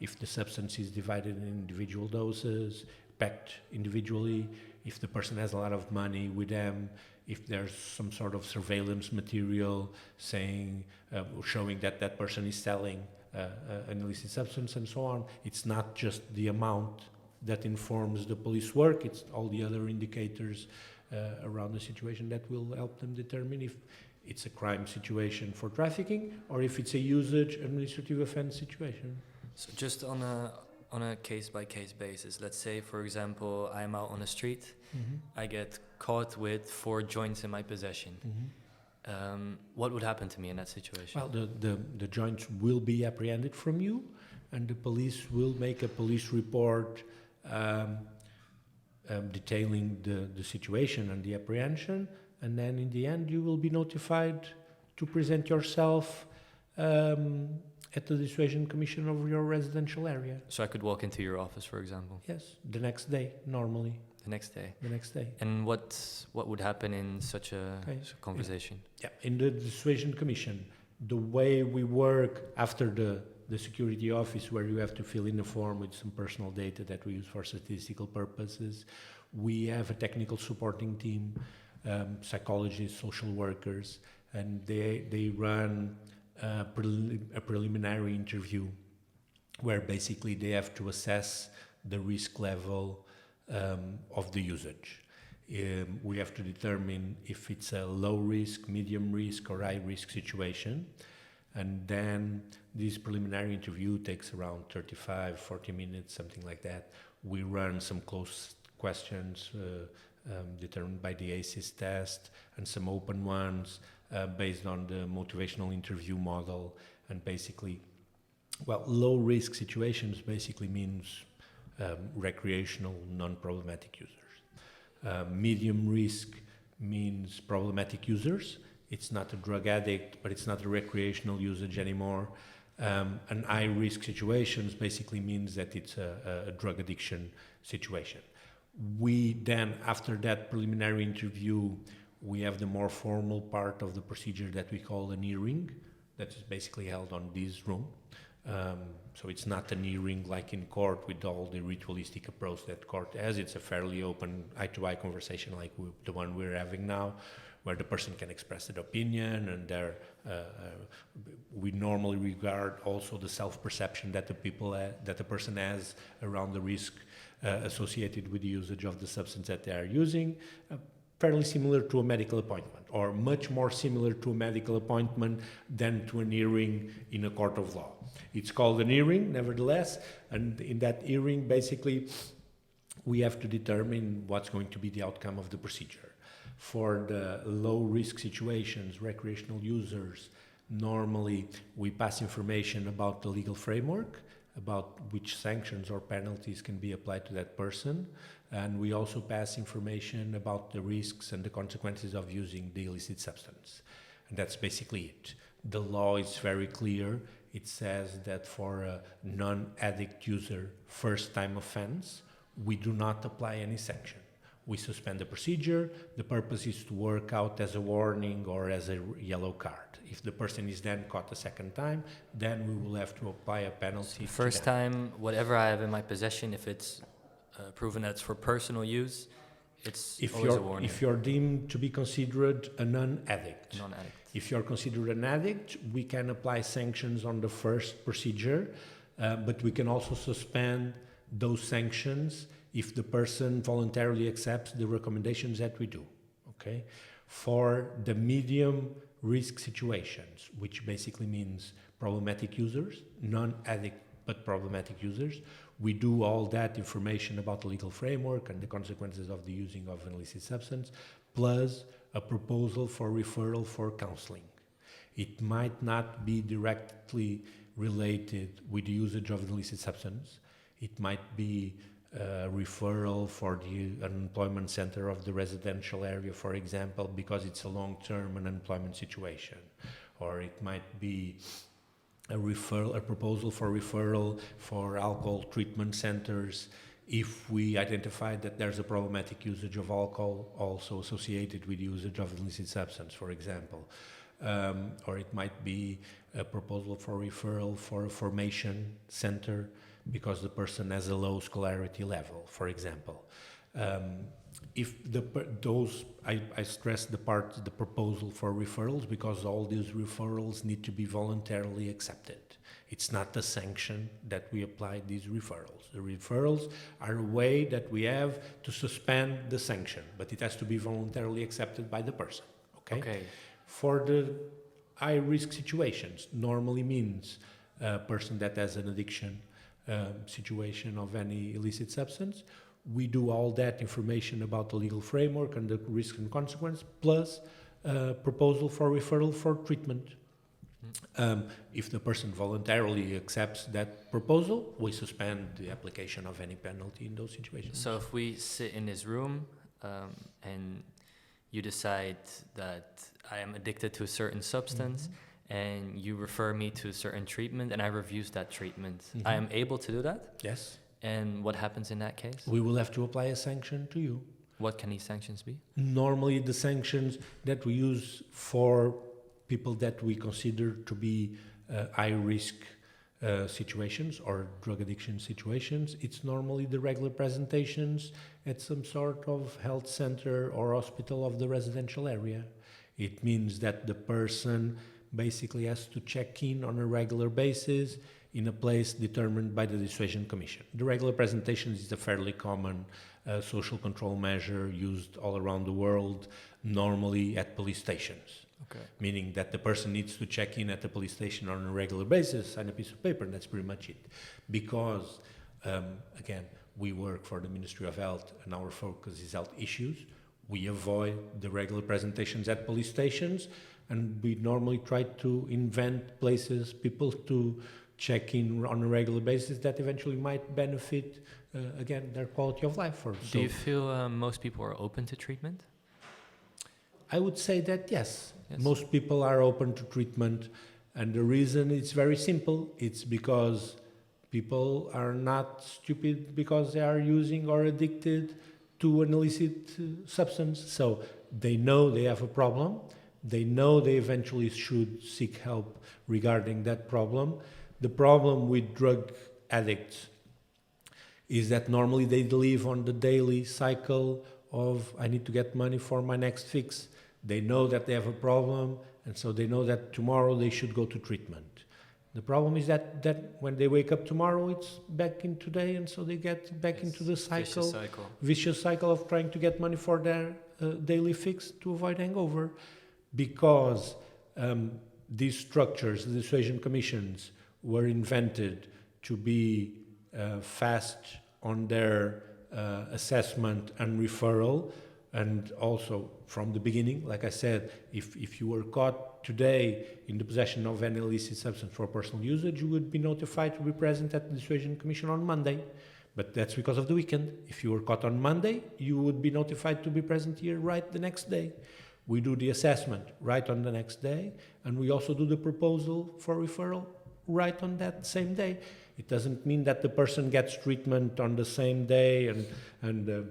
S2: if the substance is divided in individual doses, packed individually, if the person has a lot of money with them, if there's some sort of surveillance material showing that that person is selling an illicit substance and so on. It's not just the amount that informs the police work, it's all the other indicators around the situation that will help them determine if it's a crime situation for trafficking or if it's a usage administrative offense situation.
S1: So just on a case-by-case basis, let's say, for example, I'm out on the street, I get caught with 4 joints in my possession. What would happen to me in that situation?
S2: Well, the joints will be apprehended from you, and the police will make a police report detailing the situation and the apprehension, and then in the end you will be notified to present yourself at the Dissuasion Commission of your residential area.
S1: So I could walk into your office, for example?
S2: Yes, the next day, normally.
S1: The next day?
S2: The next day.
S1: And what would happen in such a conversation?
S2: Yeah, in the Dissuasion Commission, the way we work after the security office, where you have to fill in a form with some personal data that we use for statistical purposes, we have a technical supporting team, psychologists, social workers, and they run a preliminary interview where basically they have to assess the risk level of the usage. We have to determine if it's a low risk, medium risk, or high risk situation. And then this preliminary interview takes around 35, 40 minutes, something like that. We run some close questions determined by the ACEs test and some open ones based on the motivational interview model. And basically, well, low risk situations basically means recreational, non-problematic users. Medium risk means problematic users. It's not a drug addict, but it's not a recreational usage anymore. And high risk situations basically means that it's a drug addiction situation. We then, after that preliminary interview, we have the more formal part of the procedure that we call an hearing, that is basically held on this room. So it's not an hearing like in court with all the ritualistic approach that court has. It's a fairly open eye-to-eye conversation like the one we're having now, where the person can express their opinion, and we normally regard also the self-perception that the person has around the risk associated with the usage of the substance that they are using. Fairly similar to a medical appointment, or much more similar to a medical appointment than to an hearing in a court of law. It's called an hearing, nevertheless, and in that hearing, basically, we have to determine what's going to be the outcome of the procedure. For the low-risk situations, recreational users, normally we pass information about the legal framework, about which sanctions or penalties can be applied to that person. And we also pass information about the risks and the consequences of using the illicit substance. And that's basically it. The law is very clear. It says that for a non-addict user, first-time offense, we do not apply any sanction. We suspend the procedure. The purpose is to work out as a warning or as a yellow card. If the person is then caught a second time, then we will have to apply a penalty.
S1: First time, whatever I have in my possession, if it's proven that it's for personal use, it's always a warning.
S2: If you're deemed to be considered a non-addict.
S1: Non-addict.
S2: If you're considered an addict, we can apply sanctions on the first procedure, but we can also suspend those sanctions if the person voluntarily accepts the recommendations that we do, okay? For the medium risk situations, which basically means problematic users, non-addict but problematic users, we do all that information about the legal framework and the consequences of the using of an illicit substance, plus a proposal for referral for counseling. It might not be directly related with the usage of an illicit substance. It might be a referral for the unemployment center of the residential area, for example, because it's a long-term unemployment situation. Or it might be a proposal for referral for alcohol treatment centers if we identify that there's a problematic usage of alcohol also associated with usage of illicit substance, for example. Or it might be a proposal for referral for a formation center because the person has a low scholarity level, for example. I stress the proposal for referrals, because all these referrals need to be voluntarily accepted. It's not the sanction that we apply these referrals. The referrals are a way that we have to suspend the sanction, but it has to be voluntarily accepted by the person. Okay. For the high-risk situations, normally means a person that has an addiction situation of any illicit substance. We do all that information about the legal framework and the risk and consequence, plus proposal for referral for treatment. If the person voluntarily accepts that proposal, we suspend the application of any penalty in those situations.
S1: So if we sit in this room and you decide that I am addicted to a certain substance, and you refer me to a certain treatment, and I refuse that treatment, I am able to do that?
S2: Yes.
S1: And what happens in that case?
S2: We will have to apply a sanction to you.
S1: What can these sanctions be?
S2: Normally the sanctions that we use for people that we consider to be high-risk situations or drug addiction situations, it's normally the regular presentations at some sort of health center or hospital of the residential area. It means that the person basically has to check in on a regular basis in a place determined by the Dissuasion Commission. The regular presentation is a fairly common social control measure used all around the world, normally at police stations.
S1: Okay.
S2: Meaning that the person needs to check in at the police station on a regular basis, sign a piece of paper, and that's pretty much it. Because, again, we work for the Ministry of Health and our focus is health issues. We avoid the regular presentations at police stations, and we normally try to invent places, people to check in on a regular basis that eventually might benefit, again, their quality of life.
S1: Do you feel most people are open to treatment?
S2: I would say that yes. Most people are open to treatment, and the reason is very simple. It's because people are not stupid because they are using or addicted to an illicit substance. So they know they have a problem. They know they eventually should seek help regarding that problem. The problem with drug addicts is that normally they live on the daily cycle of I need to get money for my next fix. They know that they have a problem, and so they know that tomorrow they should go to treatment. The problem is that when they wake up tomorrow, it's back in today, and so they get back into the vicious cycle of trying to get money for their daily fix to avoid hangover. Because these structures, the dissuasion commissions, were invented to be fast on their assessment and referral. And also from the beginning, like I said, if you were caught today in the possession of any illicit substance for personal usage, you would be notified to be present at the Dissuasion Commission on Monday. But that's because of the weekend. If you were caught on Monday, you would be notified to be present here right the next day. We do the assessment right on the next day, and we also do the proposal for referral right on that same day. It doesn't mean that the person gets treatment on the same day and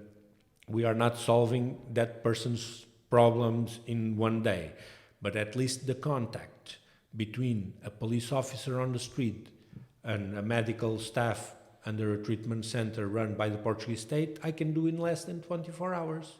S2: we are not solving that person's problems in one day, but at least the contact between a police officer on the street and a medical staff under a treatment center run by the Portuguese state, I can do in less than 24 hours.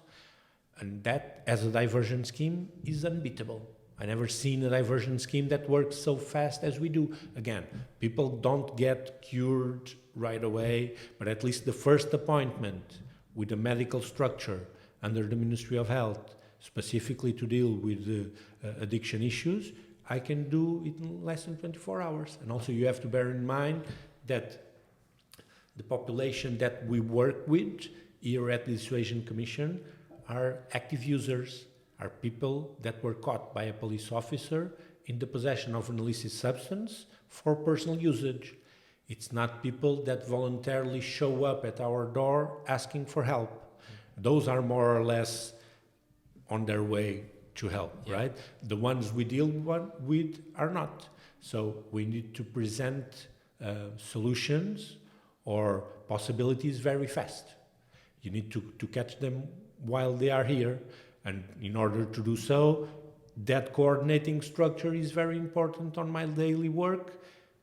S2: And that, as a diversion scheme, is unbeatable. I never seen a diversion scheme that works so fast as we do. Again, people don't get cured right away, but at least the first appointment with a medical structure under the Ministry of Health, specifically to deal with addiction issues, I can do it in less than 24 hours. And also you have to bear in mind that the population that we work with here at the Dissuasion Commission are active users, are people that were caught by a police officer in the possession of an illicit substance for personal usage. It's not people that voluntarily show up at our door asking for help. Those are more or less on their way to help, right? The ones we deal with are not. So we need to present solutions or possibilities very fast. You need to catch them while they are here. And in order to do so, that coordinating structure is very important on my daily work,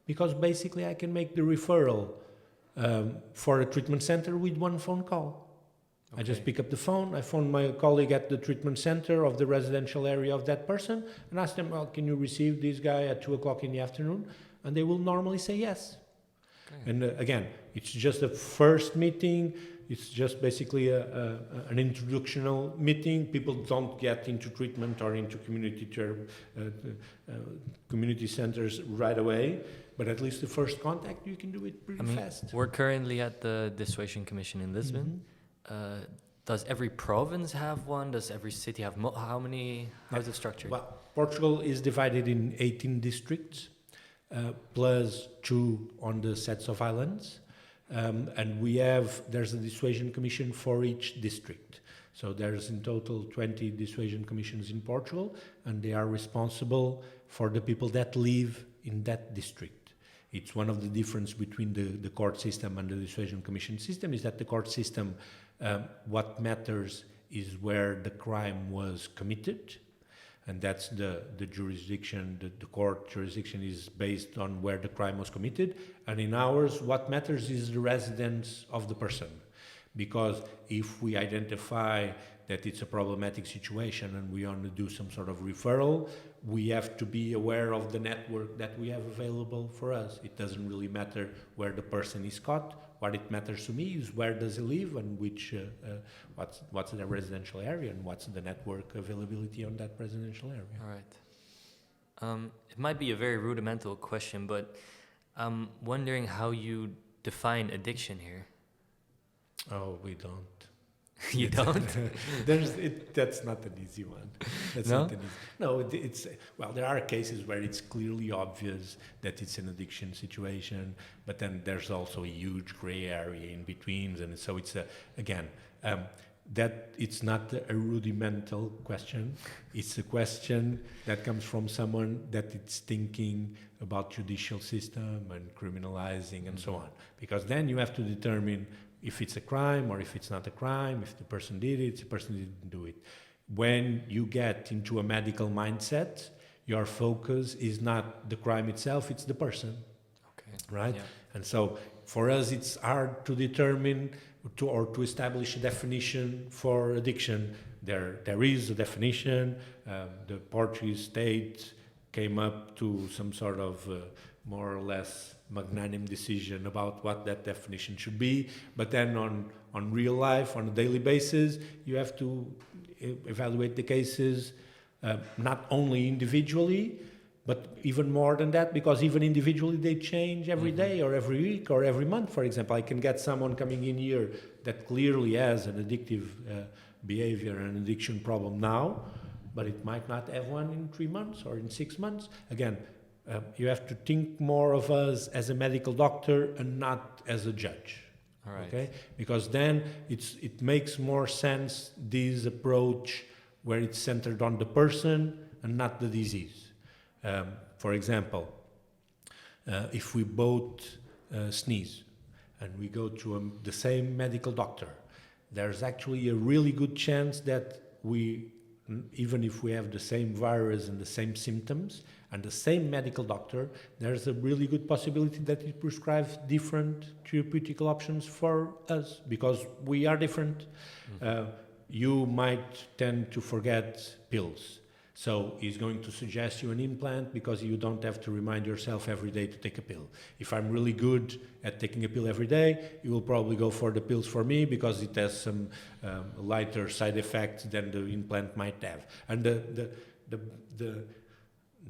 S2: because basically I can make the referral for a treatment center with one phone call. Okay. I just pick up the phone, I phone my colleague at the treatment center of the residential area of that person and ask them, well, can you receive this guy at 2 o'clock in the afternoon? and they will normally say yes.
S1: Okay.
S2: And again, it's just a first meeting. It's just basically an introductional meeting. People don't get into treatment or into community centers right away, but at least the first contact, you can do it pretty fast.
S1: We're currently at the Dissuasion Commission in Lisbon. Does every province have one? Does every city have how many? How is it structured?
S2: Well, Portugal is divided in 18 districts, plus 2 on the sets of islands. And there's a dissuasion commission for each district. So there's in total 20 dissuasion commissions in Portugal, and they are responsible for the people that live in that district. It's one of the differences between the court system and the dissuasion commission system is that the court system, what matters is where the crime was committed. And that's the jurisdiction, the court jurisdiction is based on where the crime was committed. And in ours, what matters is the residence of the person. Because if we identify that it's a problematic situation and we want to do some sort of referral, we have to be aware of the network that we have available for us. It doesn't really matter where the person is caught. What it matters to me is where does he live and what's the residential area and what's the network availability on that residential area.
S1: All right. It might be a very rudimental question, but I'm wondering how you define addiction here.
S2: Oh, we don't.
S1: You don't?
S2: That's not an easy one. Well, there are cases where it's clearly obvious that it's an addiction situation, but then there's also a huge gray area in between, and so it's that it's not a rudimental question. It's a question that comes from someone that is thinking about judicial system and criminalizing and so on, because then you have to determine if it's a crime or if it's not a crime, if the person did it, if the person didn't do it. When you get into a medical mindset, your focus is not the crime itself, it's the person.
S1: Okay.
S2: Right?
S1: Yeah.
S2: And so for us, it's hard to determine to establish a definition for addiction. There is a definition. The Portuguese state came up to some sort of more or less magnanimous decision about what that definition should be, but then on real life, on a daily basis, you have to evaluate the cases not only individually, but even more than that, because even individually they change every day or every week or every month. For example, I can get someone coming in here that clearly has an addictive behavior and an addiction problem now, but it might not have one in 3 months or in 6 months. Again, you have to think more of us as a medical doctor and not as a judge.
S1: All right.
S2: Okay? Because then it makes more sense, this approach where it's centered on the person and not the disease. For example, if we both sneeze and we go to the same medical doctor, there's actually a really good chance that even if we have the same virus and the same symptoms and the same medical doctor, there's a really good possibility that he prescribes different therapeutic options for us because we are different. You might tend to forget pills. So he's going to suggest you an implant because you don't have to remind yourself every day to take a pill. If I'm really good at taking a pill every day, you will probably go for the pills for me because it has some lighter side effects than the implant might have. And the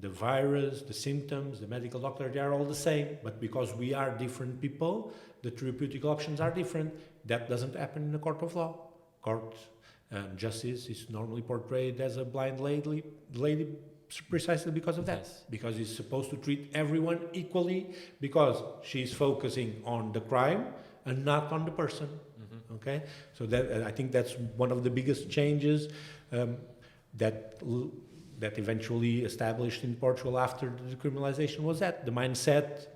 S2: virus, the symptoms, the medical doctor, they are all the same. But because we are different people, the therapeutic options are different. That doesn't happen in a court of law. Justice is normally portrayed as a blind lady precisely because of that.
S1: Yes.
S2: Because he's supposed to treat everyone equally because she's focusing on the crime and not on the person. Okay? So that I think that's one of the biggest changes that eventually established in Portugal after the decriminalization was that. The mindset,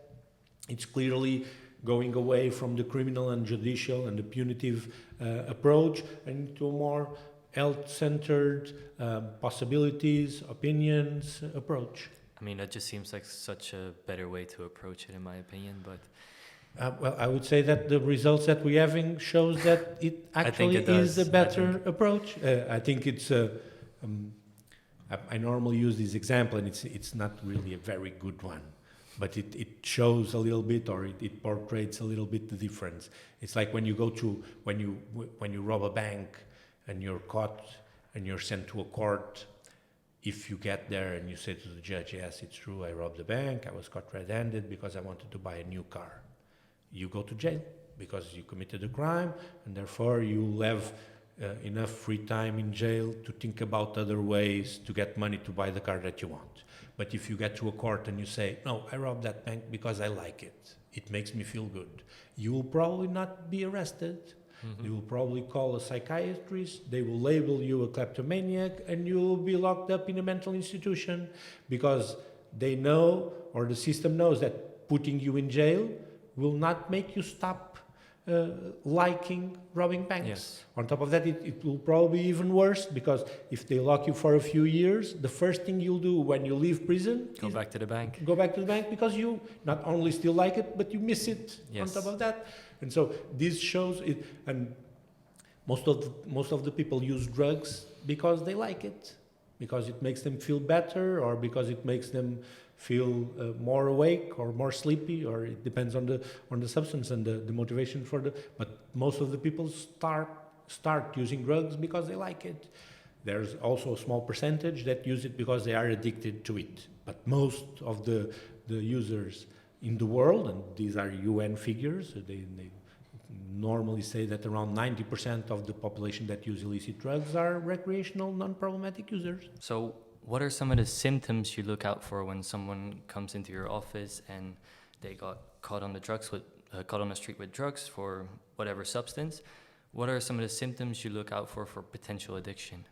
S2: it's clearly going away from the criminal and judicial and the punitive approach and to a more health-centered possibilities, opinions approach.
S1: I mean, that just seems like such a better way to approach it, in my opinion. But
S2: well, I would say that the results that we're having shows that it actually is a better approach. I think it's I normally use this example, and it's not really a very good one. but it shows a little bit, or it portrays a little bit the difference. It's like when you go to, when you rob a bank and you're caught and you're sent to a court. If you get there and you say to the judge, yes, it's true, I robbed the bank, I was caught red-handed because I wanted to buy a new car. You go to jail because you committed a crime, and therefore you'll have enough free time in jail to think about other ways to get money to buy the car that you want. But if you get to a court and you say, no, I robbed that bank because I like it, it makes me feel good, you will probably not be arrested. They will probably call a psychiatrist, they will label you a kleptomaniac, and you will be locked up in a mental institution because they know, or the system knows, that putting you in jail will not make you stop liking robbing banks.
S1: Yes.
S2: On top of that, it will probably be even worse, because if they lock you for a few years, the first thing you'll do when you leave prison
S1: Go back to the bank.
S2: Go back to the bank, because you not only still like it, but you miss it.
S1: Yes.
S2: On top of that. And so this shows it, and most of the people use drugs because they like it, because it makes them feel better, or because it makes them feel more awake or more sleepy, or it depends on the substance and the motivation for the. But most of the people start using drugs because they like it. There's also a small percentage that use it because they are addicted to it. But most of the users in the world, and these are UN figures, they normally say that around 90% of the population that use illicit drugs are recreational, non-problematic users.
S1: So what are some of the symptoms you look out for when someone comes into your office and they got caught on the street with drugs for whatever substance? What are some of the symptoms you look out for potential addiction?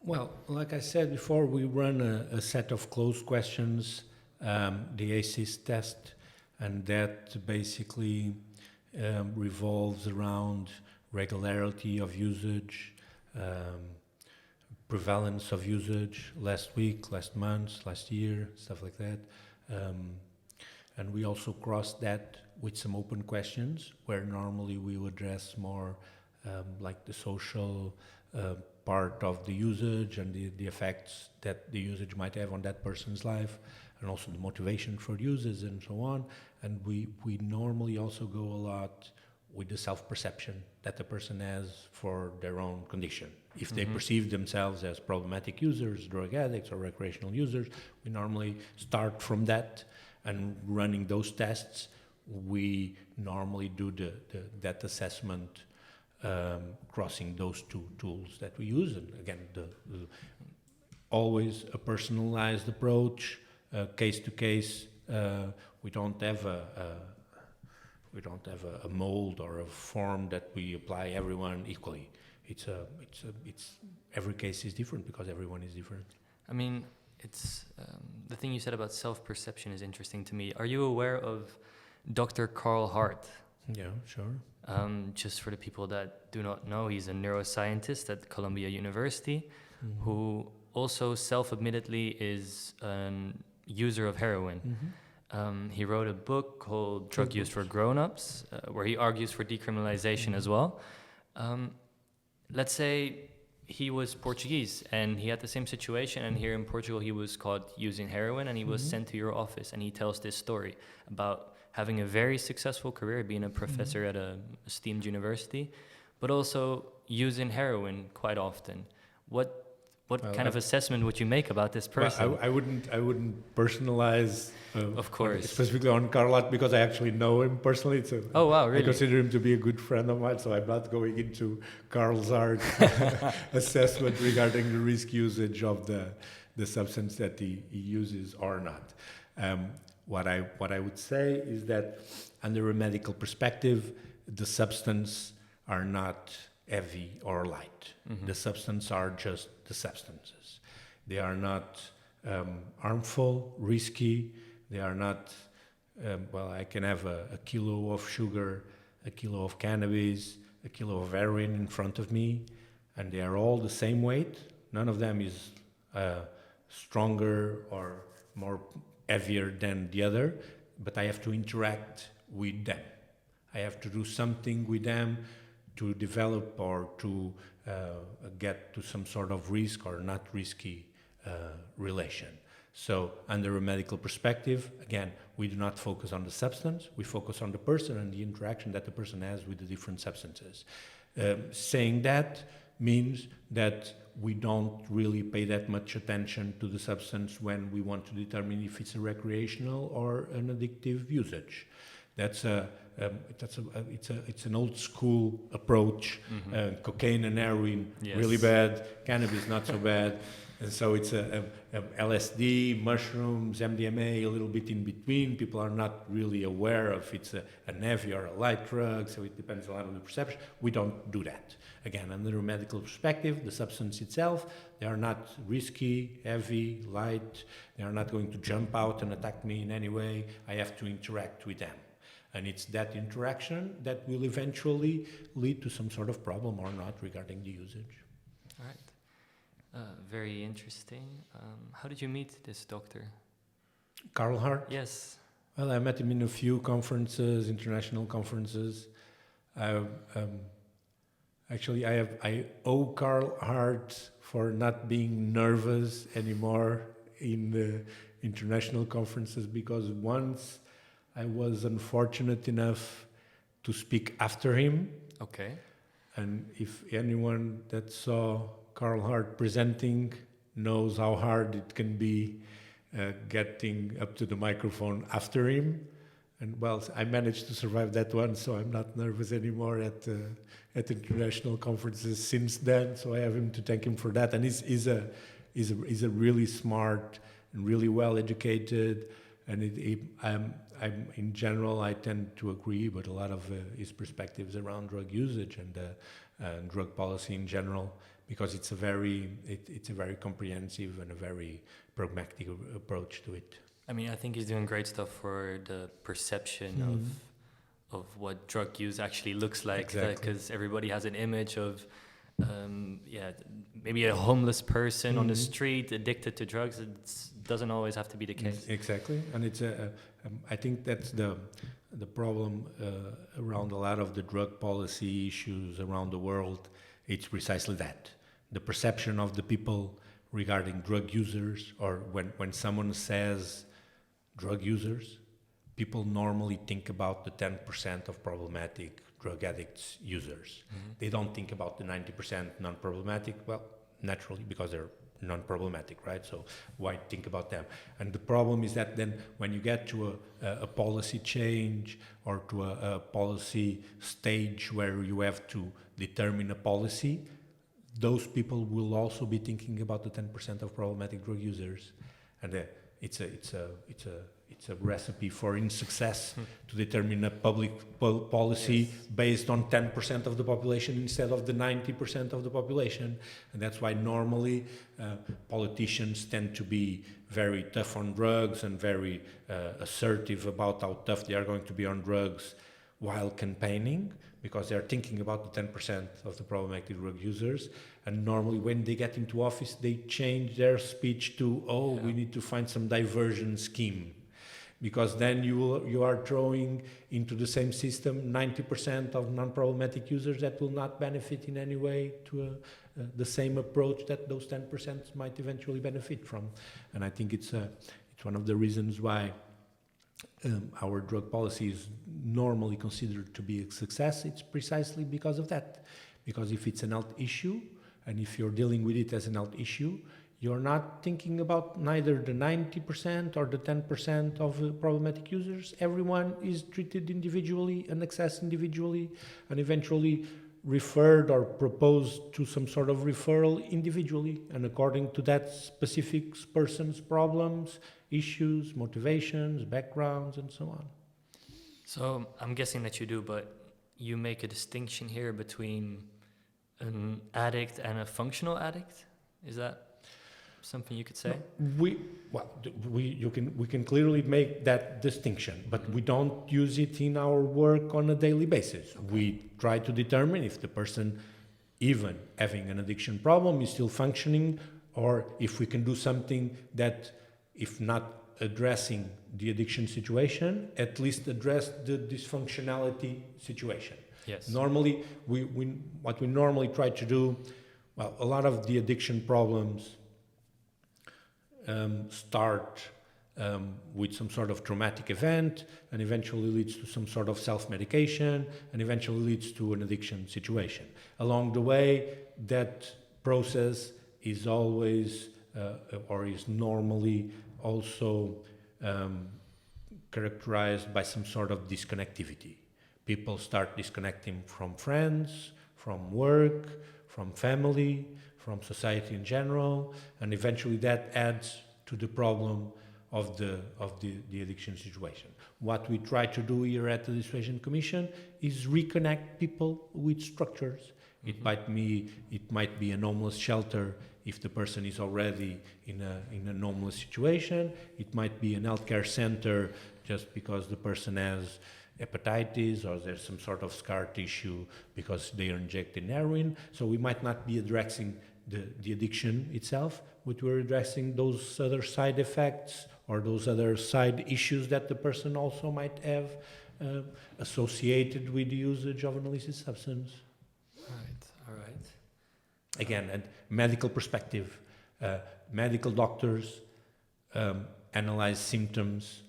S2: Well, like I said before, we run a set of closed questions, the ACEs test, and that basically revolves around regularity of usage, prevalence of usage, last week, last month, last year, stuff like that. And we also cross that with some open questions, where normally we would address more like the social part of the usage and the effects that the usage might have on that person's life, and also the motivation for users and so on. And we normally also go a lot with the self-perception that the person has for their own condition. If they perceive themselves as problematic users, drug addicts, or recreational users, we normally start from that, and running those tests, we normally do that assessment crossing those two tools that we use. And again, always a personalized approach, case to case. We don't have a mold or a form that we apply everyone equally. It's every case is different because everyone is different.
S1: I mean, it's the thing you said about self-perception is interesting to me. Are you aware of Dr. Carl Hart?
S2: Yeah, sure.
S1: Just for the people that do not know, he's a neuroscientist at Columbia University, who also self-admittedly is a user of heroin. He wrote a book called Drug Use for Grown-Ups, where he argues for decriminalization as well. Let's say he was Portuguese and he had the same situation, and here in Portugal he was caught using heroin, and he was sent to your office, and he tells this story about having a very successful career, being a professor at a esteemed university, but also using heroin quite often. What kind of assessment would you make about this person?
S2: Well, I wouldn't personalize,
S1: of course,
S2: specifically on Carlot, because I actually know him personally. So
S1: oh wow, really?
S2: I consider him to be a good friend of mine. So I'm not going into Carl's art assessment regarding the risk usage of the substance that he uses or not. What I would say is that, under a medical perspective, the substance are not heavy or light. The substance are just the substances. They are not harmful, risky. They are not, well, I can have a kilo of sugar, a kilo of cannabis, a kilo of heroin in front of me, and they are all the same weight. None of them is stronger or more heavier than the other, but I have to interact with them. I have to do something with them to develop or to get to some sort of risk or not risky relation. So under a medical perspective, again, we do not focus on the substance, we focus on the person and the interaction that the person has with the different substances. Saying that means that we don't really pay that much attention to the substance when we want to determine if it's a recreational or an addictive usage. It's an old school approach. Cocaine and heroin, really bad. Cannabis, not so bad. And so it's LSD, mushrooms, MDMA, a little bit in between. People are not really aware of it's a heavy or a light drug, so it depends a lot on the perception. We don't do that. Again, under a medical perspective, the substance itself, they are not risky, heavy, light. They are not going to jump out and attack me in any way. I have to interact with them. And it's that interaction that will eventually lead to some sort of problem or not regarding the usage.
S1: All right. Very interesting. How did you meet this doctor?
S2: Carl Hart?
S1: Yes.
S2: Well, I met him in a few conferences, international conferences. Actually, I owe Carl Hart for not being nervous anymore in the international conferences, because once I was unfortunate enough to speak after him.
S1: Okay.
S2: And if anyone that saw Carl Hart presenting knows how hard it can be getting up to the microphone after him. And well, I managed to survive that one, so I'm not nervous anymore at international conferences since then. So I have him to thank him for that. And he's a really smart and really well educated. And I'm in general, I tend to agree with a lot of his perspectives around drug usage and drug policy in general, because it's a very comprehensive and a very pragmatic approach to it.
S1: I mean, I think he's doing great stuff for the perception of what drug use actually looks like.
S2: Exactly.
S1: Because everybody has an image of, maybe a homeless person on the street addicted to drugs. It doesn't always have to be the case.
S2: Exactly, and it's I think that's the problem around a lot of the drug policy issues around the world. It's precisely that. The perception of the people regarding drug users, or when someone says drug users, people normally think about the 10% of problematic drug addicts users. They don't think about the 90% non-problematic, well, naturally, because they're non-problematic, right? So why think about them? And the problem is that then when you get to a policy change or to a policy stage where you have to determine a policy, those people will also be thinking about the 10% of problematic drug users, and it's a recipe for insuccess to determine a public policy based on 10% of the population instead of the 90% of the population. And that's why normally politicians tend to be very tough on drugs and very assertive about how tough they are going to be on drugs while campaigning, because they're thinking about the 10% of the problematic drug users. And normally when they get into office, they change their speech to, we need to find some diversion scheme. Because then you are throwing into the same system 90% of non-problematic users that will not benefit in any way to the same approach that those 10% might eventually benefit from. And I think it's one of the reasons why our drug policy is normally considered to be a success. It's precisely because of that. Because if it's an health issue, and if you're dealing with it as an health issue, you're not thinking about neither the 90% or the 10% of problematic users. Everyone is treated individually and accessed individually and eventually referred or proposed to some sort of referral individually and according to that specific person's problems, issues, motivations, backgrounds, and so on.
S1: So I'm guessing that you do, but you make a distinction here between an addict and a functional addict? Is that something you could say?
S2: We can clearly make that distinction, but we don't use it in our work on a daily basis. Okay. We try to determine if the person, even having an addiction problem, is still functioning, or if we can do something that, if not addressing the addiction situation, at least address the dysfunctionality situation.
S1: Yes.
S2: Normally, what we normally try to do, well, a lot of the addiction problems start with some sort of traumatic event and eventually leads to some sort of self-medication and eventually leads to an addiction situation. Along the way, that process is always or is normally also characterized by some sort of disconnectivity. People start disconnecting from friends, from work, from family, from society in general, and eventually that adds to the problem of the addiction situation. What we try to do here at the Dissuasion Commission is reconnect people with structures. It might be an homeless shelter if the person is already in a homeless situation. It might be an healthcare center just because the person has hepatitis or there's some sort of scar tissue because they are injecting heroin. So we might not be addressing the addiction itself, but we're addressing those other side effects or those other side issues that the person also might have associated with the usage of an illicit substance.
S1: All right.
S2: Again, a medical perspective, medical doctors analyze symptoms,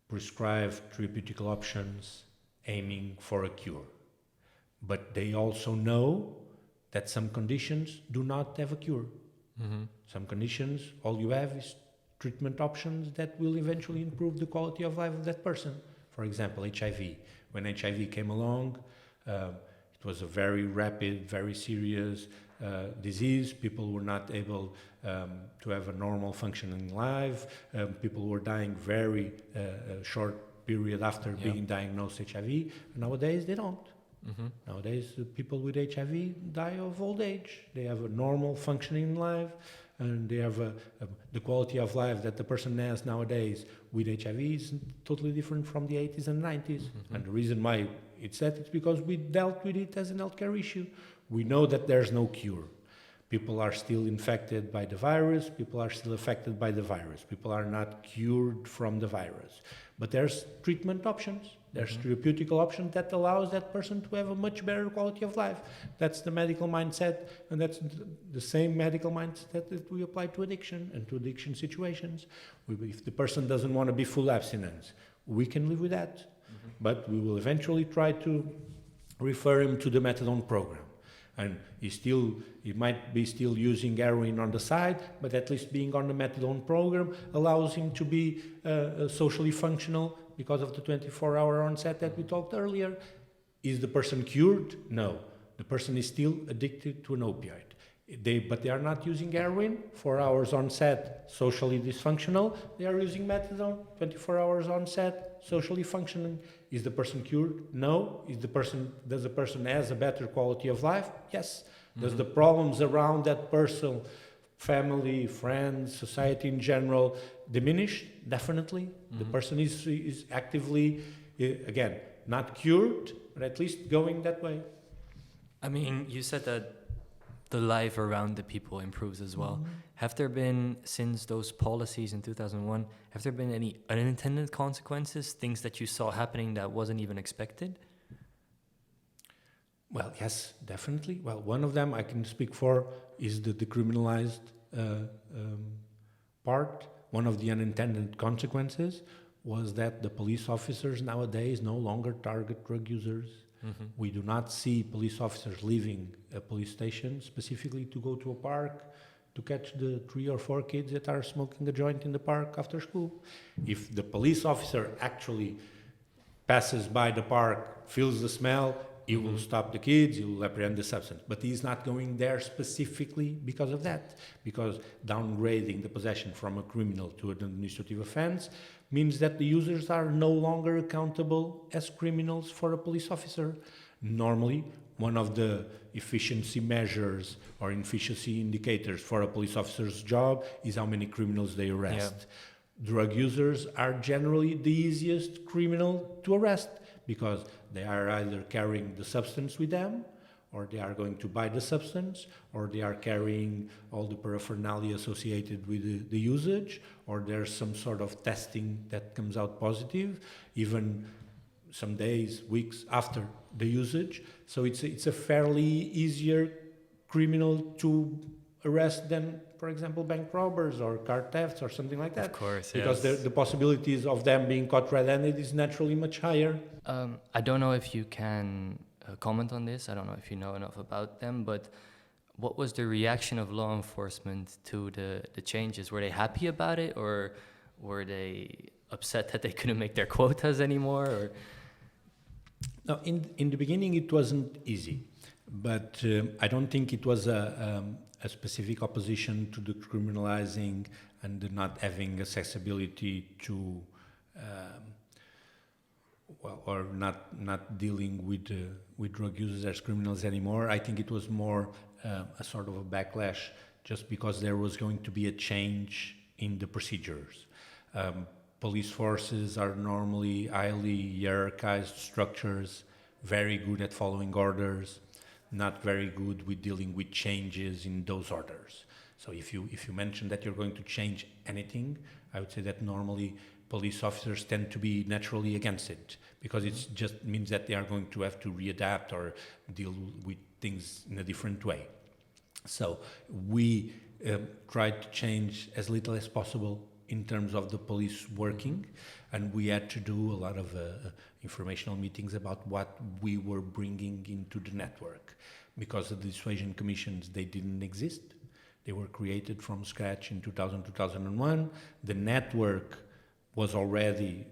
S2: prescribe therapeutic options, aiming for a cure. But they also know that some conditions do not have a cure. Some conditions, all you have is treatment options that will eventually improve the quality of life of that person. For example, HIV. When HIV came along, it was a very rapid, very serious disease. People were not able to have a normal functioning life. People were dying very short period after being diagnosed HIV. Nowadays, they don't. Nowadays, people with HIV die of old age. They have a normal functioning life, and they have the quality of life that the person has nowadays with HIV is totally different from the 80s and 90s. And the reason why it's that is because we dealt with it as an healthcare issue. We know that there's no cure. People are still infected by the virus. People are still affected by the virus. People are not cured from the virus. But there's treatment options. There's therapeutic options that allows that person to have a much better quality of life. That's the medical mindset, and that's the same medical mindset that we apply to addiction and to addiction situations. If the person doesn't want to be full abstinence, we can live with that. But we will eventually try to refer him to the methadone program. And he might be still using heroin on the side, but at least being on the methadone program allows him to be socially functional because of the 24-hour onset that we talked earlier. Is the person cured? No. The person is still addicted to an opioid. But they are not using heroin, 4 hours onset, socially dysfunctional. They are using methadone, 24 hours onset, socially functioning. Is the person cured? No. Does the person has a better quality of life? Yes. Does the problems around that person, family, friends, society in general, diminish? Definitely. The person is actively, again, not cured, but at least going that way.
S1: I mean, you said that the life around the people improves as well. Have there been, since those policies in 2001, have there been any unintended consequences, things that you saw happening that wasn't even expected?
S2: Well, yes, definitely. Well, one of them I can speak for is the decriminalized part. One of the unintended consequences was that the police officers nowadays no longer target drug users. We do not see police officers leaving a police station specifically to go to a park to catch the 3 or 4 kids that are smoking a joint in the park after school. If the police officer actually passes by the park, feels the smell, he will stop the kids, he will apprehend the substance. But he's not going there specifically because of that, because downgrading the possession from a criminal to an administrative offense means that the users are no longer accountable as criminals for a police officer. Normally, one of the efficiency measures or efficiency indicators for a police officer's job is how many criminals they arrest. Drug users are generally the easiest criminal to arrest because they are either carrying the substance with them, or they are going to buy the substance, or they are carrying all the paraphernalia associated with the usage, or there's some sort of testing that comes out positive, even some days, weeks after the usage. So it's a fairly easier criminal to arrest than, for example, bank robbers or car thefts or something like that.
S1: Of course,
S2: Because
S1: yes.
S2: the possibilities of them being caught red-handed is naturally much higher.
S1: I don't know if you can comment on this. I don't know if you know enough about them, but what was the reaction of law enforcement to the changes? Were they happy about it, or were they upset that they couldn't make their quotas anymore? Or
S2: No, in the beginning it wasn't easy, but I don't think it was a specific opposition to the criminalizing and the not having accessibility to, or not dealing with drug users as criminals anymore. I think it was more a sort of a backlash, just because there was going to be a change in the procedures. Police forces are normally highly hierarchized structures, very good at following orders, not very good with dealing with changes in those orders. So if you mention that you're going to change anything, I would say that normally police officers tend to be naturally against it, because it just means that they are going to have to readapt or deal with things in a different way. So we tried to change as little as possible in terms of the police working, and we had to do a lot of informational meetings about what we were bringing into the network, because the dissuasion commissions, they didn't exist. They were created from scratch in 2000, 2001. The network was already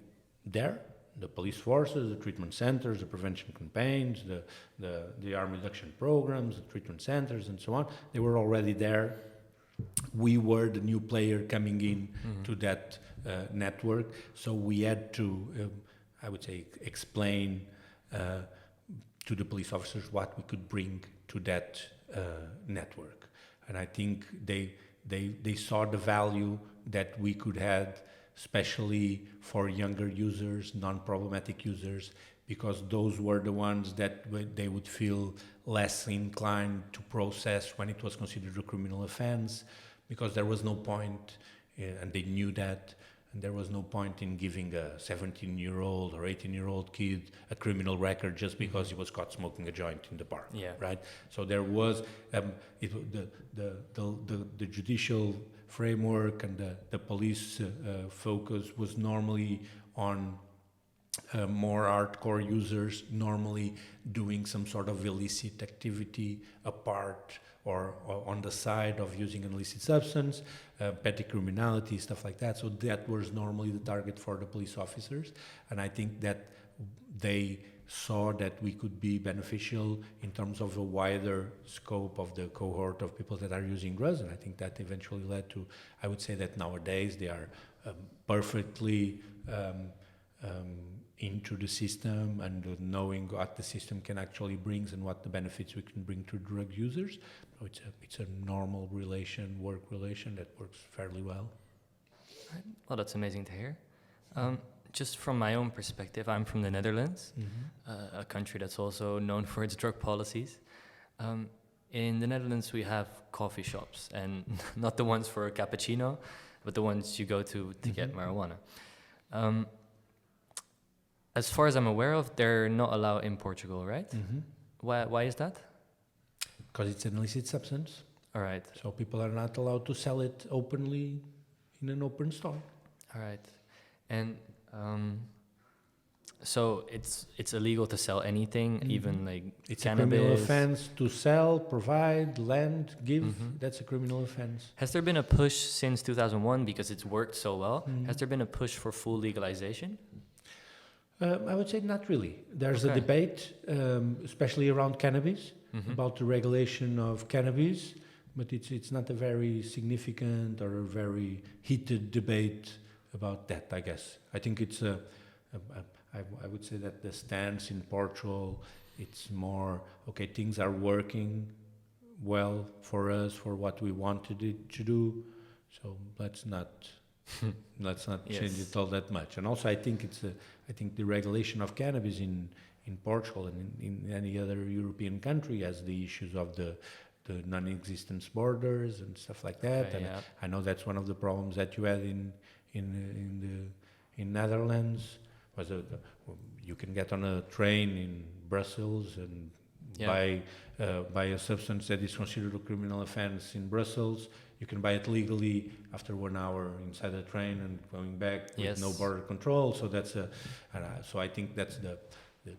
S2: there. The police forces, the treatment centers, the prevention campaigns, the harm reduction programs, the treatment centers, and so on, they were already there. We were the new player coming in to that network, so we had to, I would say, explain to the police officers what we could bring to that network. And I think they saw the value that we could have, especially for younger users, non-problematic users, because those were the ones that they would feel less inclined to process when it was considered a criminal offense, because there was no point, and they knew that, and there was no point in giving a 17-year-old or 18-year-old kid a criminal record just because he was caught smoking a joint in the park, right? So there was the judicial framework and the police focus was normally on more hardcore users, normally doing some sort of illicit activity apart or on the side of using an illicit substance, petty criminality, stuff like that. So that was normally the target for the police officers. And I think that they saw that we could be beneficial in terms of a wider scope of the cohort of people that are using drugs. And I think that eventually led to, I would say that nowadays they are perfectly into the system and knowing what the system can actually bring and what the benefits we can bring to drug users. So it's a normal work relation that works fairly well.
S1: Well, that's amazing to hear. Just from my own perspective, I'm from the Netherlands, a country that's also known for its drug policies. In the Netherlands, we have coffee shops, and not the ones for a cappuccino, but the ones you go to get marijuana. As far as I'm aware of, they're not allowed in Portugal, right? Why is that?
S2: Because it's an illicit substance.
S1: All right.
S2: So people are not allowed to sell it openly in an open store.
S1: All right. And so it's illegal to sell anything, even like
S2: it's
S1: cannabis.
S2: A criminal offense to sell, provide, lend, give. That's a criminal offense.
S1: Has there been a push since 2001, because it's worked so well? Has there been a push for full legalization?
S2: I would say not really. There's a debate, especially around cannabis, about the regulation of cannabis, but it's not a very significant or a very heated debate about that, I guess. I think it's I would say that the stance in Portugal, it's more, okay, things are working well for us, for what we wanted it to do, so let's not change it all that much. And also I think I think the regulation of cannabis in Portugal and in any other European country has the issues of the non-existence borders and stuff like that.
S1: Okay,
S2: and I know that's one of the problems that you had in Netherlands. Was you can get on a train in Brussels and buy a substance that is considered a criminal offense in Brussels. You can buy it legally after 1 hour inside a train and going back with no border control. So that's so I think that's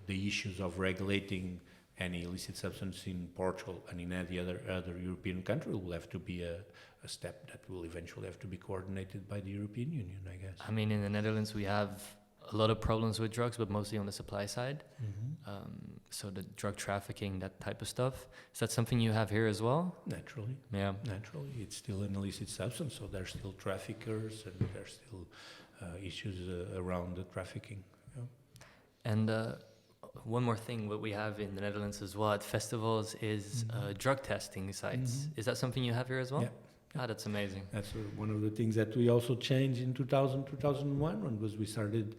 S2: the issues of regulating any illicit substance in Portugal and in any other European country will have to be a step that will eventually have to be coordinated by the European Union, I guess.
S1: I mean, in the Netherlands, we have a lot of problems with drugs, but mostly on the supply side. So the drug trafficking, that type of stuff. Is that something you have here as well?
S2: Naturally.
S1: Yeah.
S2: Naturally. It's still an illicit substance, so there's still traffickers and there's still issues around the trafficking. Yeah.
S1: And one more thing, what we have in the Netherlands as well at festivals is drug testing sites. Is that something you have here as well?
S2: Yeah.
S1: Ah, that's amazing.
S2: That's one of the things that we also changed in 2001 when we started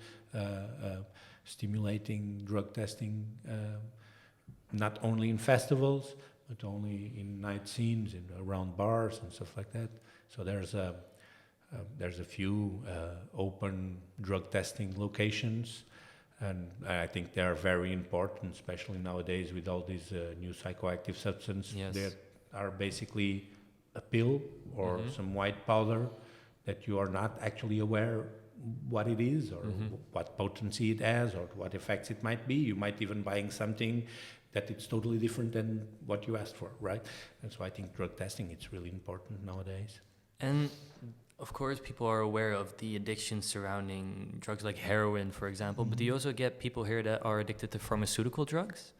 S2: stimulating drug testing, not only in festivals, but only in night scenes and around bars and stuff like that. So there's a few open drug testing locations, and I think they are very important, especially nowadays with all these new psychoactive substances that are basically a pill or some white powder that you are not actually aware what it is or what potency it has or what effects it might be. You might even buying something that it's totally different than what you asked for, right? And so I think drug testing, it's really important nowadays.
S1: And of course, people are aware of the addiction surrounding drugs like heroin, for example, but do you also get people here that are addicted to pharmaceutical drugs?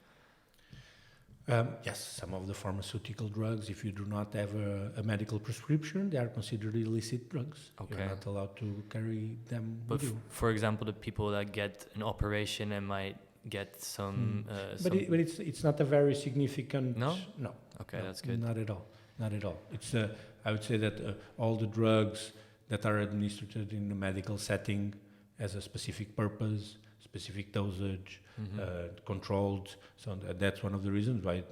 S2: Yes, some of the pharmaceutical drugs, if you do not have a medical prescription, they are considered illicit drugs.
S1: Okay.
S2: You're not allowed to carry them
S1: But
S2: with you.
S1: for example, the people that get an operation and might get some...
S2: But it's not a very significant...
S1: No?
S2: No.
S1: Okay,
S2: no,
S1: that's good.
S2: Not at all. Not at all. It's I would say that all the drugs that are administered in a medical setting has a specific purpose, specific dosage, controlled. So that's one of the reasons why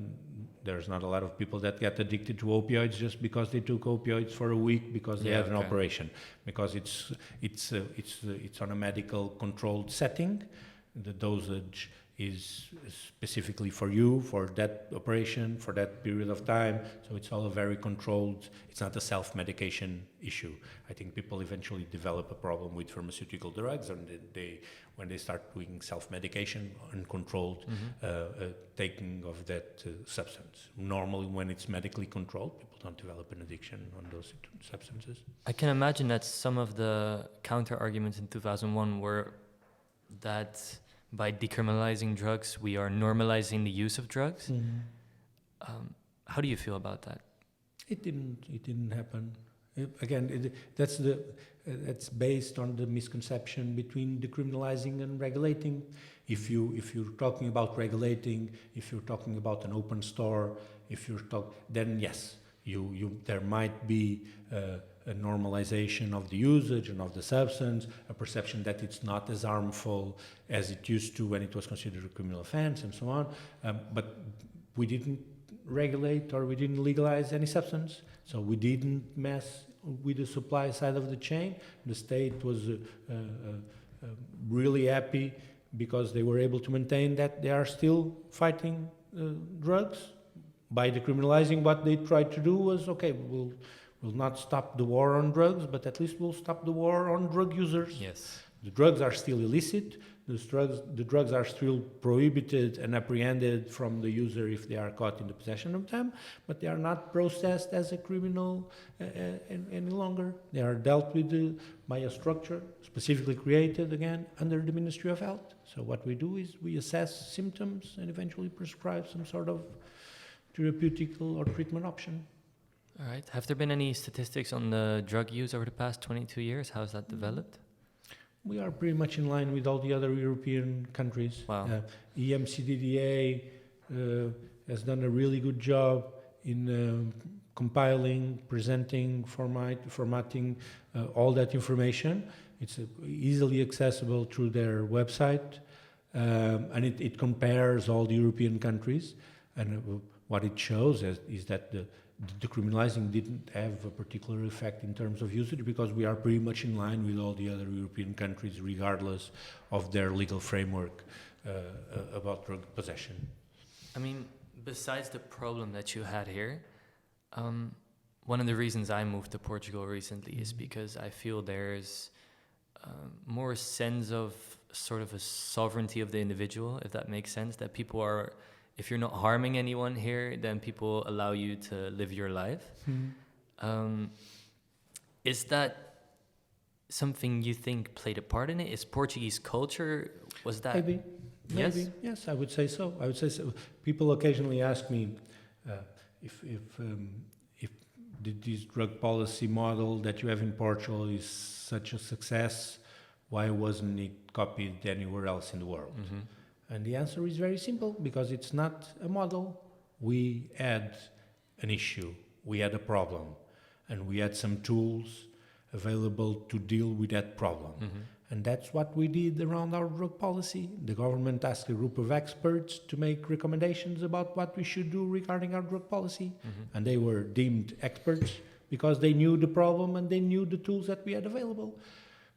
S2: there's not a lot of people that get addicted to opioids just because they took opioids for a week because they had an operation. Because it's on a medical controlled setting. The dosage is specifically for you, for that operation, for that period of time. So it's all a very controlled, it's not a self-medication issue. I think people eventually develop a problem with pharmaceutical drugs and when they start doing self-medication, uncontrolled taking of that substance. Normally when it's medically controlled, people don't develop an addiction on those substances.
S1: I can imagine that some of the counter-arguments in 2001 were that by decriminalizing drugs, we are normalizing the use of drugs. How do you feel about that? It
S2: didn't happen. That's based on the misconception between decriminalizing and regulating. If you're talking about regulating, if you're talking about an open store, then yes, there might be a normalization of the usage and of the substance, a perception that it's not as harmful as it used to when it was considered a criminal offense and so on. But we didn't regulate or we didn't legalize any substance, so we didn't mess with the supply side of the chain. The state was really happy because they were able to maintain that they are still fighting drugs. By decriminalizing, what they tried to do was, okay, we'll not stop the war on drugs, but at least we'll stop the war on drug users.
S1: Yes.
S2: The drugs are still illicit. The drugs are still prohibited and apprehended from the user if they are caught in the possession of them, but they are not processed as a criminal any longer. They are dealt with by a structure specifically created, again, under the Ministry of Health. So what we do is we assess symptoms and eventually prescribe some sort of therapeutic or treatment option.
S1: All right. Have there been any statistics on the drug use over the past 22 years? How has that developed?
S2: We are pretty much in line with all the other European countries.
S1: Wow.
S2: EMCDDA has done a really good job in compiling, presenting, formatting all that information. It's easily accessible through their website, and it compares all the European countries. And what it shows is that the decriminalizing didn't have a particular effect in terms of usage because we are pretty much in line with all the other European countries regardless of their legal framework about drug possession.
S1: I mean, besides the problem that you had here, one of the reasons I moved to Portugal recently is because I feel there's more sense of sort of a sovereignty of the individual, if that makes sense, that people are, if you're not harming anyone here, then people allow you to live your life. Is that something you think played a part in it? Is Portuguese culture, was that?
S2: Maybe.
S1: Yes?
S2: Yes, I would say so. People occasionally ask me if this drug policy model that you have in Portugal is such a success, why wasn't it copied anywhere else in the world? And the answer is very simple, because it's not a model. We had an issue, we had a problem, and we had some tools available to deal with that problem. And that's what we did around our drug policy. The government asked a group of experts to make recommendations about what we should do regarding our drug policy. And they were deemed experts because they knew the problem and they knew the tools that we had available.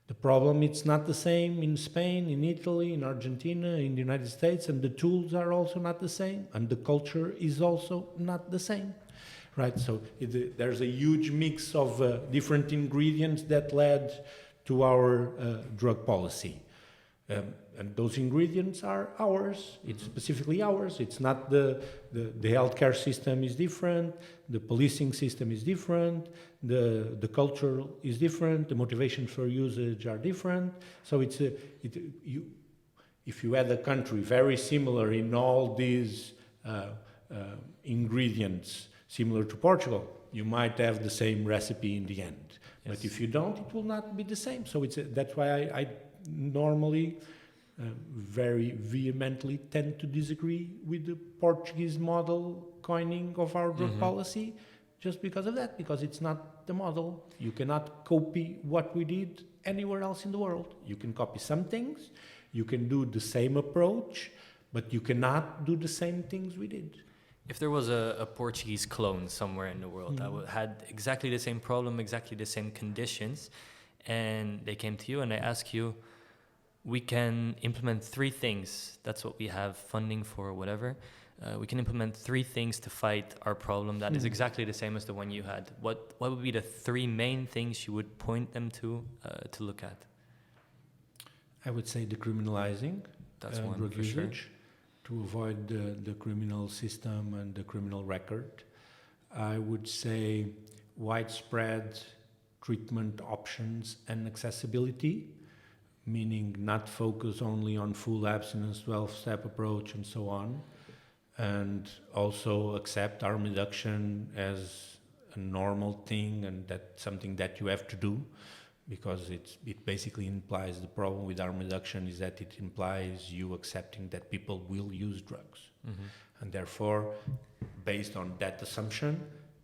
S2: The problem, it's not the same in Spain, in Italy, in Argentina, in the United States, and the tools are also not the same, and the culture is also not the same. Right, so there's a huge mix of different ingredients that led to our drug policy. And those ingredients are ours. It's specifically ours. It's not the healthcare system is different, the policing system is different, the culture is different, the motivations for usage are different. So if you had a country very similar in all these ingredients, similar to Portugal, you might have the same recipe in the end. Yes. But if you don't, it will not be the same. So that's why I normally very vehemently tend to disagree with the Portuguese model coining of our drug policy, just because of that, because it's not the model. You cannot copy what we did anywhere else in the world. You can copy some things, you can do the same approach, but you cannot do the same things we did.
S1: If there was a Portuguese clone somewhere in the world that had exactly the same problem, exactly the same conditions, and they came to you and they ask you, we can implement 3 things, that's what we have funding for, whatever, we can implement 3 things to fight our problem that is exactly the same as the one you had. What would be the 3 main things you would point them to look at?
S2: I would say decriminalizing drug usage. To avoid the criminal system and the criminal record. I would say widespread treatment options and accessibility, meaning not focus only on full abstinence, 12-step approach and so on, and also accept harm reduction as a normal thing and that's something that you have to do, because it basically implies, the problem with harm reduction is that it implies you accepting that people will use drugs. And therefore, based on that assumption,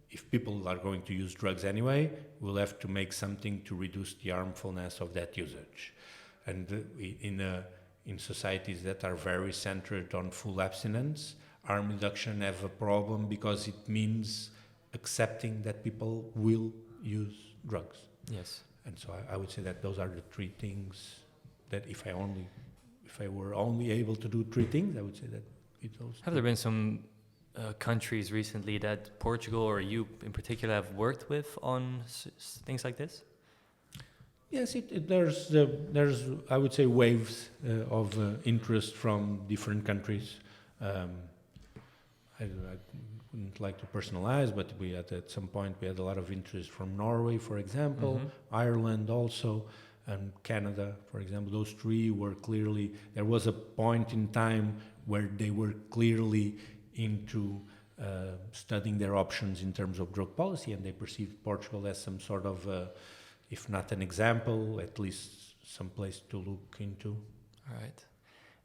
S2: if people are going to use drugs anyway, we'll have to make something to reduce the harmfulness of that usage. And in societies that are very centered on full abstinence, harm reduction have a problem because it means accepting that people will use drugs.
S1: Yes.
S2: And so I would say that those are the 3 things that if I were only able to do 3 things, I would say that it those.
S1: Have there been some countries recently that Portugal or you in particular have worked with on things like this?
S2: Yes, there's I would say waves of interest from different countries. I wouldn't like to personalize, but at some point we had a lot of interest from Norway, for example, Ireland also, and Canada, for example. Those 3 were clearly, there was a point in time where they were clearly into studying their options in terms of drug policy, and they perceived Portugal as some sort of, if not an example, at least some place to look into.
S1: All right.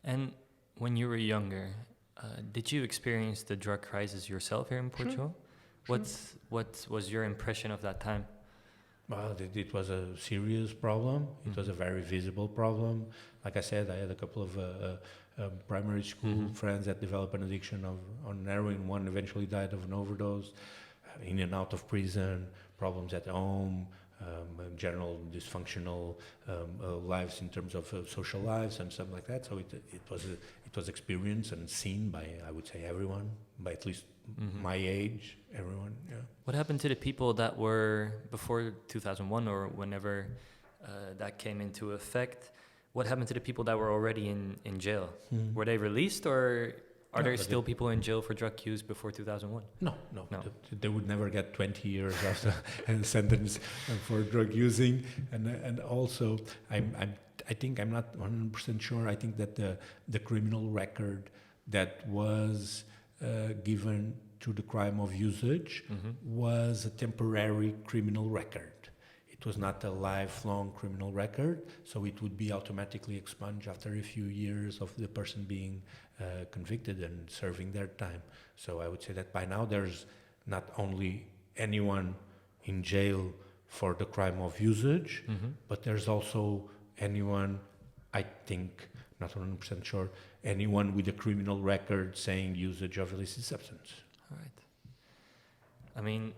S1: And when you were younger, did you experience the drug crisis yourself here in Portugal?
S2: Sure.
S1: What was your impression of that time?
S2: Well, it was a serious problem. It was a very visible problem. Like I said, I had a couple of primary school friends that developed an addiction on heroin. One eventually died of an overdose, in and out of prison, problems at home, general dysfunctional lives in terms of social lives and stuff like that. So it was experienced and seen by, I would say, everyone, by at least my age, everyone. Yeah.
S1: What happened to the people that were before 2001 or whenever that came into effect? What happened to the people that were already in jail? Were they released, or are there still people in jail for drug use before 2001?
S2: No. They would never get 20 years after a sentence for drug using. And also, I think I'm not 100% sure. I think that the criminal record that was given to the crime of usage was a temporary criminal record. It was not a lifelong criminal record, so it would be automatically expunged after a few years of the person being convicted and serving their time. So I would say that by now there's not only anyone in jail for the crime of usage, but there's also anyone, I think, not 100% sure, anyone with a criminal record saying usage of illicit substance.
S1: All right. I mean,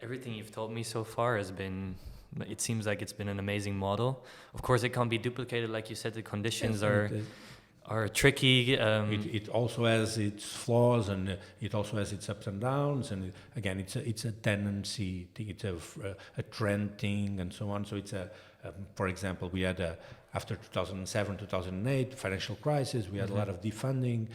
S1: everything you've told me so far has been, it seems like it's been an amazing model. Of course, it can't be duplicated. Like you said, the conditions are tricky.
S2: It also has its flaws, and it also has its ups and downs. And again, it's a tendency, it's a trend thing, and so on. So it's for example, we had after 2007, 2008 financial crisis, we had a lot of defunding,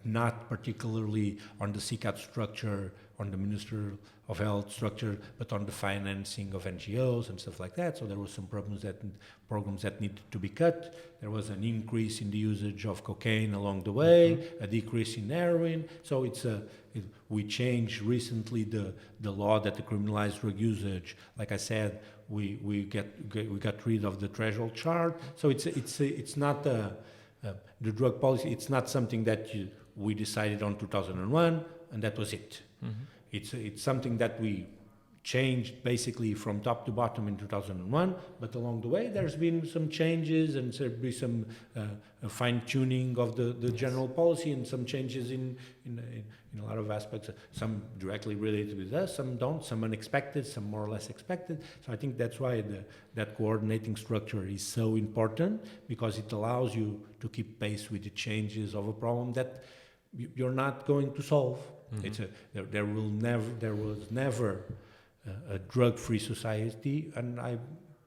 S2: not particularly on the CCAT structure, on the Minister of Health structure, but on the financing of NGOs and stuff like that. So there were some programs that needed to be cut. There was an increase in the usage of cocaine along the way, a decrease in heroin. So we changed recently the law that decriminalized drug usage. Like I said, we got rid of the threshold charge. So it's not the drug policy. It's not something that we decided on 2001 and that was it. It's something that we changed basically from top to bottom in 2001, but along the way there's been some changes and there'll be some fine-tuning of the general policy and some changes in a lot of aspects, some directly related with us, some don't, some unexpected, some more or less expected. So I think that's why that coordinating structure is so important, because it allows you to keep pace with the changes of a problem that you're not going to solve. There was never a drug-free society, and I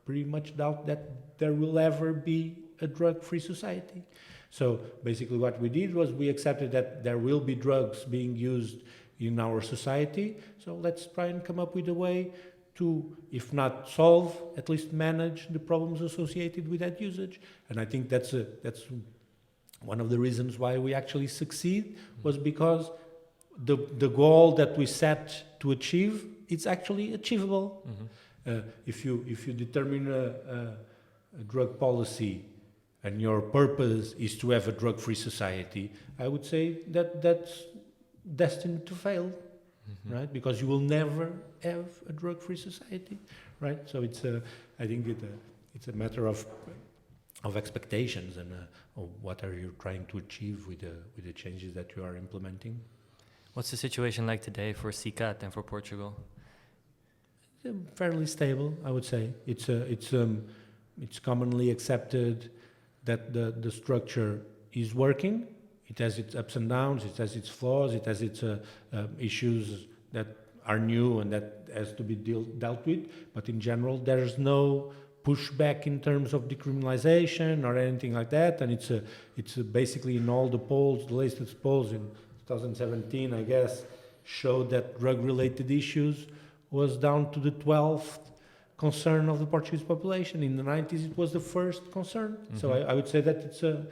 S2: pretty much doubt that there will ever be a drug-free society. So basically what we did was we accepted that there will be drugs being used in our society, so let's try and come up with a way to, if not solve, at least manage the problems associated with that usage. And I think that's one of the reasons why we actually succeed, was because the goal that we set to achieve, it's actually achievable. If you determine a drug policy and your purpose is to have a drug-free society, I would say that that's destined to fail, right? Because you will never have a drug-free society, right? So I think it's a matter of expectations and of what are you trying to achieve with the changes that you are implementing.
S1: What's the situation like today for CCAT and for Portugal?
S2: Fairly stable, I would say. It's commonly accepted that the structure is working. It has its ups and downs, it has its flaws, it has its issues that are new and that has to be dealt with. But in general, there's no pushback in terms of decriminalization or anything like that. And it's basically in all the polls, the latest polls in 2017, I guess, showed that drug-related issues was down to the 12th concern of the Portuguese population. In the 90s, it was the first concern. So I would say that it's a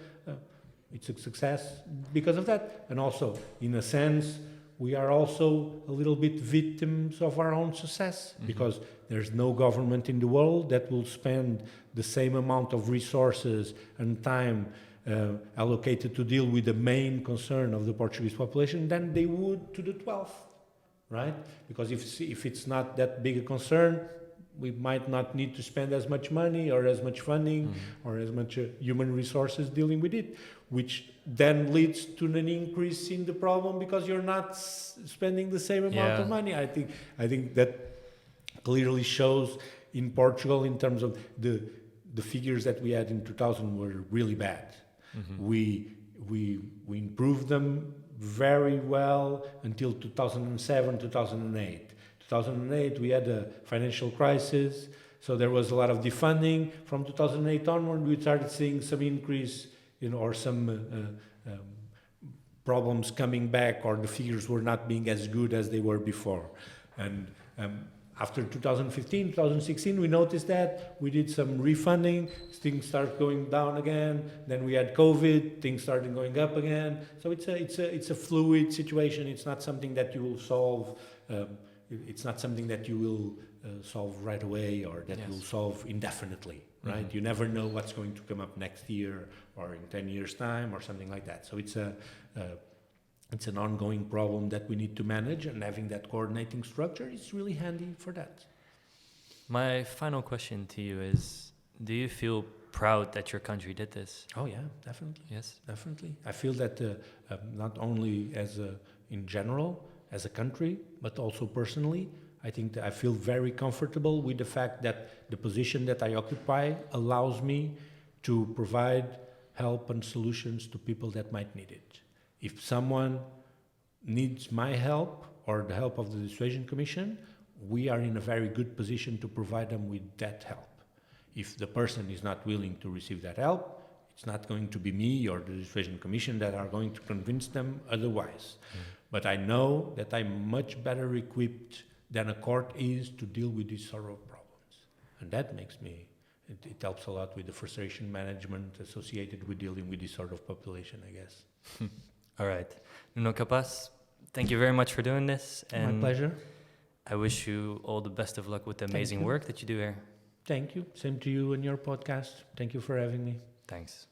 S2: success because of that. And also, in a sense, we are also a little bit victims of our own success, because there's no government in the world that will spend the same amount of resources and time allocated to deal with the main concern of the Portuguese population than they would to the 12th, right? Because if it's not that big a concern, we might not need to spend as much money or as much funding or as much human resources dealing with it, which then leads to an increase in the problem because you're not spending the same amount of money. I think that clearly shows in Portugal, in terms of the figures that we had in 2000 were really bad.
S1: Mm-hmm.
S2: We improved them very well until 2007, 2008. 2008, we had a financial crisis, so there was a lot of defunding. From 2008 onward, we started seeing some increase, or some problems coming back, or the figures were not being as good as they were before. And after 2015, 2016, we noticed that we did some refunding, things started going down again. Then we had COVID, things started going up again. So it's a fluid situation. It's not something that you will solve. It's not something that you will solve right away, or that you'll solve indefinitely, right? Mm-hmm. You never know what's going to come up next year or in 10 years' time or something like that. So it's an ongoing problem that we need to manage, and having that coordinating structure is really handy for that.
S1: My final question to you is, do you feel proud that your country did this?
S2: Oh yeah, definitely.
S1: Yes,
S2: definitely. I feel that not only in general as a country, but also personally, I think that I feel very comfortable with the fact that the position that I occupy allows me to provide help and solutions to people that might need it. If someone needs my help or the help of the Dissuasion Commission, we are in a very good position to provide them with that help. If the person is not willing to receive that help, it's not going to be me or the Dissuasion Commission that are going to convince them otherwise. But I know that I'm much better equipped than a court is to deal with these sort of problems. And that makes me, it helps a lot with the frustration management associated with dealing with this sort of population, I guess.
S1: All right. Nuno Capaz, thank you very much for doing this. And
S2: my pleasure.
S1: I wish you all the best of luck with the amazing work that you do here.
S2: Thank you. Same to you and your podcast. Thank you for having me.
S1: Thanks.